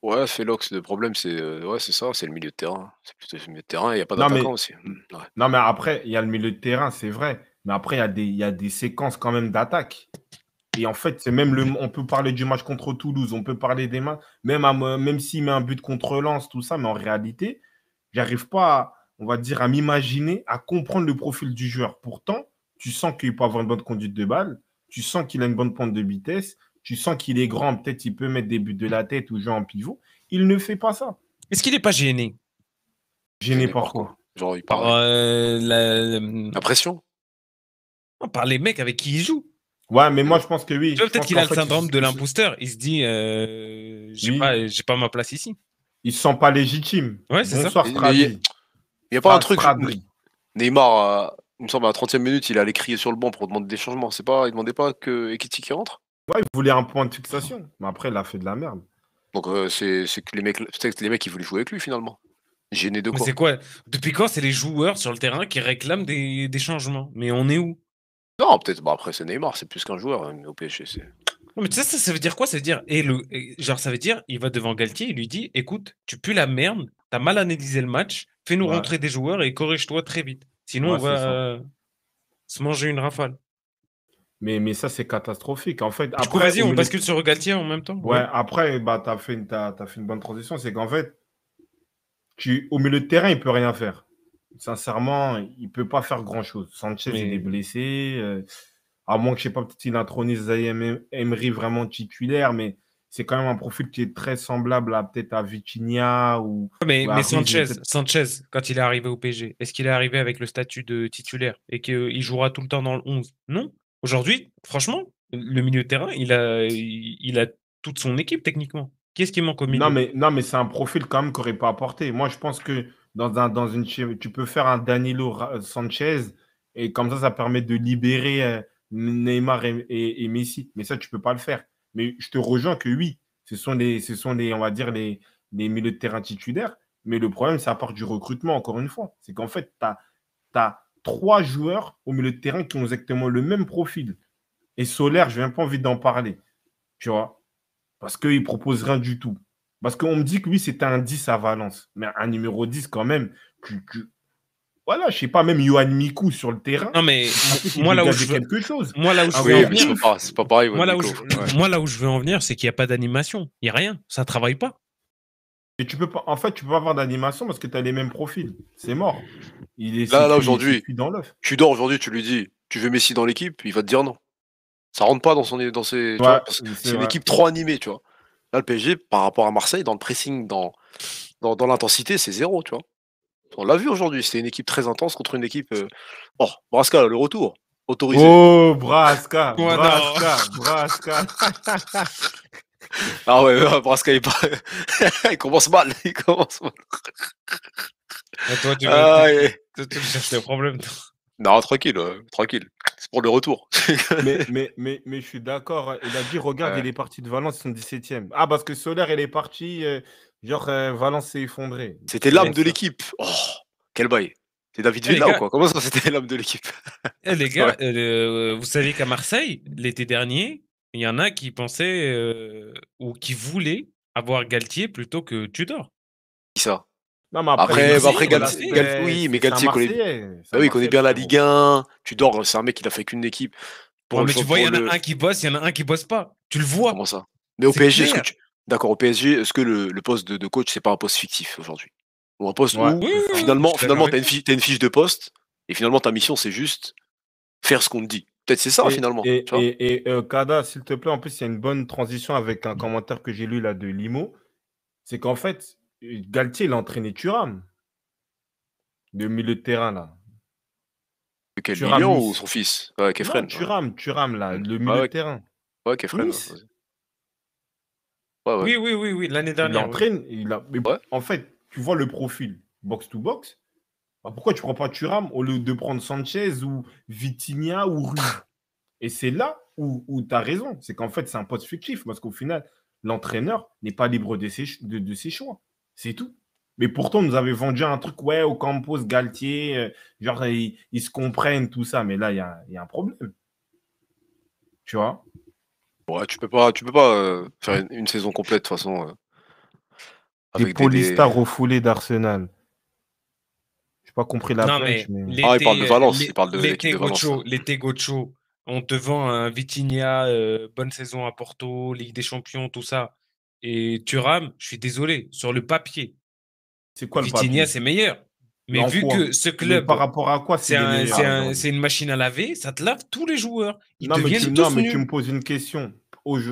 Ouais, Félox, le problème, c'est ça, c'est le milieu de terrain. C'est plutôt le milieu de terrain, il n'y a pas d'attaquant aussi. Ouais. Non, mais après, il y a le milieu de terrain, c'est vrai. Mais après, il y a des séquences quand même d'attaque. Et en fait, c'est même on peut parler du match contre Toulouse, on peut parler des matchs, même s'il met un but contre Lens, tout ça, mais en réalité, j'arrive pas, on va dire, à m'imaginer, à comprendre le profil du joueur. Pourtant, tu sens qu'il peut avoir une bonne conduite de balle, tu sens qu'il a une bonne pointe de vitesse, tu sens qu'il est grand, peut-être il peut mettre des buts de la tête ou jouer en pivot. Il ne fait pas ça. Est-ce qu'il n'est pas gêné? Gêné par quoi? Genre, il parle. La pression? Non, par les mecs avec qui il joue. Ouais, mais moi, je pense que oui. Peut-être qu'il a le syndrome de l'imposteur. Il se dit, j'ai pas ma place ici. Il se sent pas légitime. Ouais, c'est Bonsoir, ça. Stradi. Il n'y a pas un truc. Neymar, il me semble, à la 30e minute, il allait crier sur le banc pour demander des changements. Il ne demandait pas que Ekiti qui rentre. Ouais, il voulait un point de fixation. Mais après, il a fait de la merde. Donc, c'est que les mecs, ils voulaient jouer avec lui finalement. Gêné de quoi? C'est quoi? Depuis quand c'est les joueurs sur le terrain qui réclament des changements? Mais on est où? Non, peut-être. Bah après, c'est Neymar, c'est plus qu'un joueur au PSG. Non, mais tu sais, ça veut dire quoi? Ça veut dire, genre, ça veut dire, il va devant Galtier, il lui dit, écoute, tu pues la merde, t'as mal analysé le match, fais-nous rentrer des joueurs et corrige-toi très vite. Sinon, on va se manger une rafale. Mais ça, c'est catastrophique. En fait, après, vas-y, on bascule sur Galtier en même temps. Ouais, après, bah, t'as fait une bonne transition. C'est qu'en fait, au milieu de terrain, il peut rien faire. Sincèrement, il peut pas faire grand-chose. Sanchez, il est blessé. À moins que, je sais pas, peut-être qu'il intronise Zaïre Emery vraiment titulaire, mais c'est quand même un profil qui est très semblable à peut-être à Vitinha ou. Mais Sanchez, quand il est arrivé au PSG, est-ce qu'il est arrivé avec le statut de titulaire et qu'il jouera tout le temps dans le 11? Non. Aujourd'hui, franchement, le milieu de terrain, il a toute son équipe techniquement. Qu'est-ce qui manque au milieu? Non, mais c'est un profil quand même qu'on n'aurait pas apporté. Moi, je pense que tu peux faire un Danilo Sanchez et comme ça permet de libérer Neymar et Messi. Mais ça, tu peux pas le faire. Mais je te rejoins que oui, ce sont les on va dire, les milieux de terrain titulaires. Mais le problème, c'est à part du recrutement, encore une fois. C'est qu'en fait, tu as 3 joueurs au milieu de terrain qui ont exactement le même profil. Et Solaire, je n'ai même pas envie d'en parler. Tu vois? Parce qu'il ne propose rien du tout. Parce qu'on me dit que lui, c'était un 10 à Valence. Mais un numéro 10 quand même. Voilà, je sais pas, même Yoann Mikou sur le terrain. Non, mais moi là où je veux quelque chose. Moi là où je veux en venir, c'est pas pareil. Moi là où je veux en venir, c'est qu'il n'y a pas d'animation. Il n'y a rien. Ça travaille pas. Et tu peux pas, en fait, tu peux pas avoir d'animation parce que tu as les mêmes profils. C'est mort. Là, aujourd'hui, tu dors aujourd'hui, tu lui dis, tu veux Messi dans l'équipe, il va te dire non. Ça rentre pas dans ses. Tu vois, c'est une équipe trop animée, tu vois. Là, le PSG, par rapport à Marseille, dans le pressing, dans l'intensité, c'est 0, tu vois. On l'a vu aujourd'hui, c'était une équipe très intense contre une équipe. Oh, Brasca, le retour. Autorisé. Oh, Brasca. Brasca. Ah ouais, Brasca, il commence mal. Il commence mal. Toi, tu cherches des problèmes. Non, tranquille. C'est pour le retour. mais je suis d'accord. Il a dit, regarde, il est parti de Valence, son 17e. Ah, parce que Solaire, il est parti. Valence s'est effondré. C'était l'âme de l'équipe. Oh, quel bail. C'est David Villa ou quoi? Comment ça, c'était l'âme de l'équipe? Les gars, vous savez qu'à Marseille, l'été dernier, il y en a qui pensaient ou qui voulaient avoir Galtier plutôt que Tudor. Qui ça? Non, mais après Galtier, oui, mais Galtier connaît bien la Ligue 1. Tudor, c'est un mec qui n'a fait qu'une équipe. Mais tu vois, il y en a un qui bosse, il y en a un qui bosse pas. Tu le vois. Comment ça? Mais au PSG, d'accord, au PSG, est-ce que le poste de coach, c'est pas un poste fictif aujourd'hui? Ou un poste où, finalement, t'as une fiche de poste, et finalement, ta mission, c'est juste faire ce qu'on te dit. Peut-être c'est ça, finalement. Et Kada, s'il te plaît, en plus, il y a une bonne transition avec un commentaire que j'ai lu là de Limo. C'est qu'en fait, Galtier, il a entraîné Thuram. Le milieu de terrain, là. Quel Lilian ou son fils? Ouais, Kefren. Thuram, là, le milieu de terrain. Ouais, Kefren. Oui, l'année dernière. Il entraîne. En fait, tu vois le profil box-to-box. Pourquoi tu ne prends pas Thuram au lieu de prendre Sanchez ou Vitinha ou Rui? Et c'est là où tu as raison. C'est qu'en fait, c'est un poste fictif parce qu'au final, l'entraîneur n'est pas libre de ses choix. C'est tout. Mais pourtant, on nous avait vendu un truc, ouais, Ocampos, Galtier, genre, ils se comprennent, tout ça. Mais là, il y a un problème. Tu vois? Ouais, tu peux pas faire une saison complète, de toute façon. Des polystars refoulés d'Arsenal. Je n'ai pas compris la punch. Mais... il parle de Valence. Il parle de l'équipe de Valence. L'été Gocho, on te vend un Vitinha, bonne saison à Porto, Ligue des Champions, tout ça. Et Thuram, je suis désolé, sur le papier, c'est quoi le papier? Vitinha, c'est meilleur. Mais vu que ce club, par rapport à quoi c'est une machine à laver, ça te lave tous les joueurs. Mais tu me poses une question.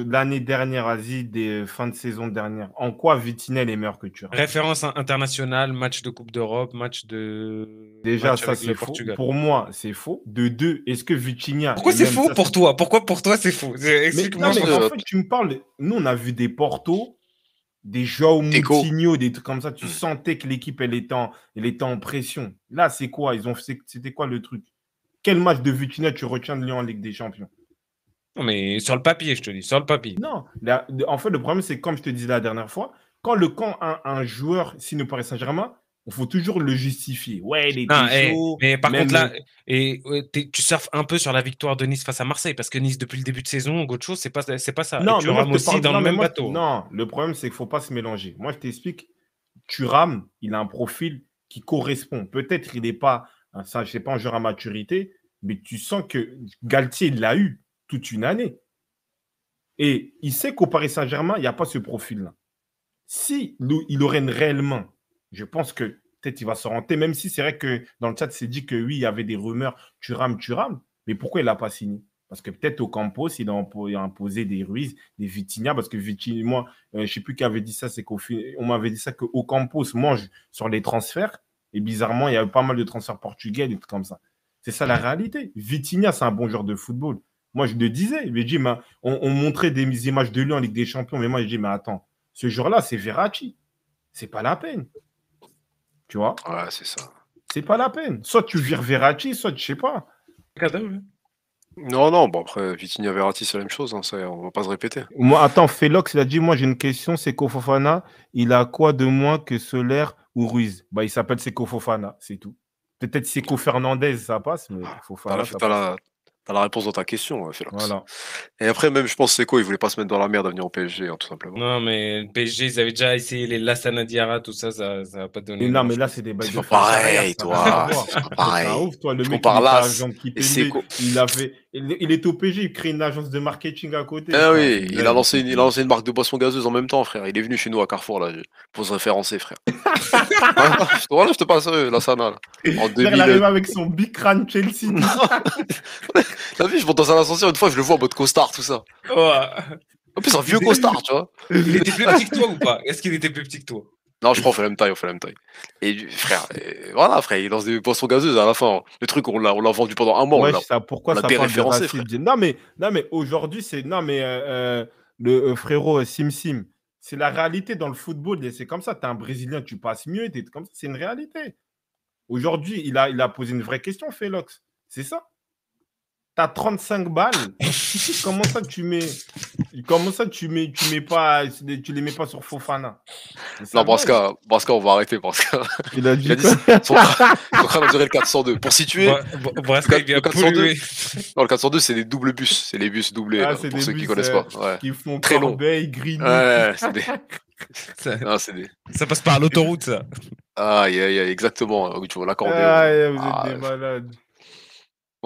L'année dernière, Asie, des fins de saison dernière, en quoi Vitinha est meilleur que Thuram? Référence internationale, match de Coupe d'Europe, match de. Déjà, match ça c'est faux. Pour moi, c'est faux. De deux, est-ce que Vitinha. Pourquoi c'est faux pour toi? Pourquoi pour toi c'est faux? Explique-moi. Mais en fait, tu me parles. Nous, on a vu des Porto des Joao Moutinho, des trucs comme ça. Tu sentais que l'équipe, elle était en pression. Là, c'est quoi? C'était quoi le truc? Quel match de Vitinha tu retiens de Lyon en Ligue des Champions? Non, mais sur le papier, je te dis, sur le papier. Non. En fait, le problème, c'est comme je te disais la dernière fois, quand un joueur signe au Paris Saint-Germain, il faut toujours le justifier. Ouais, il était chaud. Mais par contre, là, tu surfes un peu sur la victoire de Nice face à Marseille, parce que Nice, depuis le début de saison, Gocho, c'est pas ça. Non, et Thuram aussi dans le même bateau. Non, le problème, c'est qu'il ne faut pas se mélanger. Moi, je t'explique. Thuram, il a un profil qui correspond. Peut-être il n'est pas, ça, je sais pas, un joueur à maturité, mais tu sens que Galtier, il l'a eu toute une année. Et il sait qu'au Paris Saint-Germain, il n'y a pas ce profil-là. Si il aurait réellement, je pense que peut-être il va se renter, même si c'est vrai que dans le chat, c'est dit que oui, il y avait des rumeurs, Thuram, mais pourquoi il n'a pas signé? Parce que peut-être au Campos, il a imposé des Ruiz, des Vitinha, parce que Vitinha, moi, je ne sais plus qui avait dit ça, c'est qu'on m'avait dit ça qu'au Campos mange sur les transferts, et bizarrement, il y a eu pas mal de transferts portugais, des trucs comme ça. C'est ça la réalité. Vitinha, c'est un bon joueur de football. Moi, je le disais, on montrait des images de lui en Ligue des Champions, mais moi, je dis, mais attends, ce jour-là, c'est Verratti. C'est pas la peine. Tu vois? Ouais, c'est ça. C'est pas la peine. Soit tu vires Verratti, soit je sais pas. Non, bon après, Vitinha Verratti, c'est la même chose, hein, ça, on va pas se répéter. Moi, attends, Félox, il a dit, moi j'ai une question, Seko Fofana, il a quoi de moins que Solaire ou Ruiz? Bah, il s'appelle Seko Fofana, c'est tout. Peut-être Seko Fernandez, ça passe, mais Fofana, ça passe. T'as la réponse dans ta question, Félox. Voilà. Et après, même, je pense que Seko, il voulait pas se mettre dans la merde à venir au PSG, hein, tout simplement. Non, mais le PSG, ils avaient déjà essayé les Lassana Diarra, tout ça, ça va pas donner. Non, mais là, c'est des bails de pareil, toi. C'est pas pareil. Ouf, toi, le mec, il était au PSG, il crée une agence de marketing à côté. Ah oui, il a lancé une marque de boisson gazeuse en même temps, frère. Il est venu chez nous à Carrefour, là, pour se référencer, frère. Voilà, je te passe Lassana, là. En 2000... Il arrive avec son big crâne Chelsea. T'as vu, je monte dans un ascenseur une fois, je le vois en mode costard, tout ça. Ouais. En plus, un vieux costard, tu vois. Il était plus petit que toi ou pas? Est-ce qu'il était plus petit que toi? Non, je crois qu'on fait la même taille, Et frère, voilà, frère, il lance des boissons gazeuses à la fin. Le truc, on l'a vendu pendant un mois. Ouais, pourquoi ça parle de racisme? Non, mais aujourd'hui, c'est... Non, mais le frérot Sim, c'est la réalité dans le football. C'est comme ça, t'es un Brésilien, tu passes mieux, t'es comme ça, c'est une réalité. Aujourd'hui, il a posé une vraie question, Félox. C'est ça. T'as 35 balles. Comment ça tu les mets pas sur Fofana? Non, Brasca, on va arrêter, Brasca. Il a dit son crâne a duré le 402. Pour situer, Brasca, il vient polluer. Non, le 402, c'est des doubles bus. C'est les bus doublés, là, pour ceux qui connaissent pas. Ouais. Qui font très long. Grigny. Ouais, c'est des... Ça passe par l'autoroute, ça. Ah, exactement. Oui, tu vois l'accordéon. Vous êtes des malades.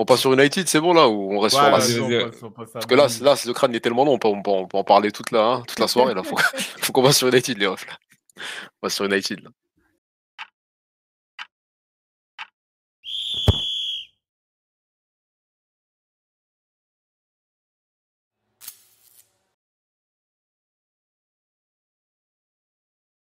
On passe sur United, c'est bon là, ou on reste sur la... Parce que là, le crâne est tellement long, on peut en parler toute la soirée. Là. Faut qu'on passe sur United, les refs. On passe sur United. Là.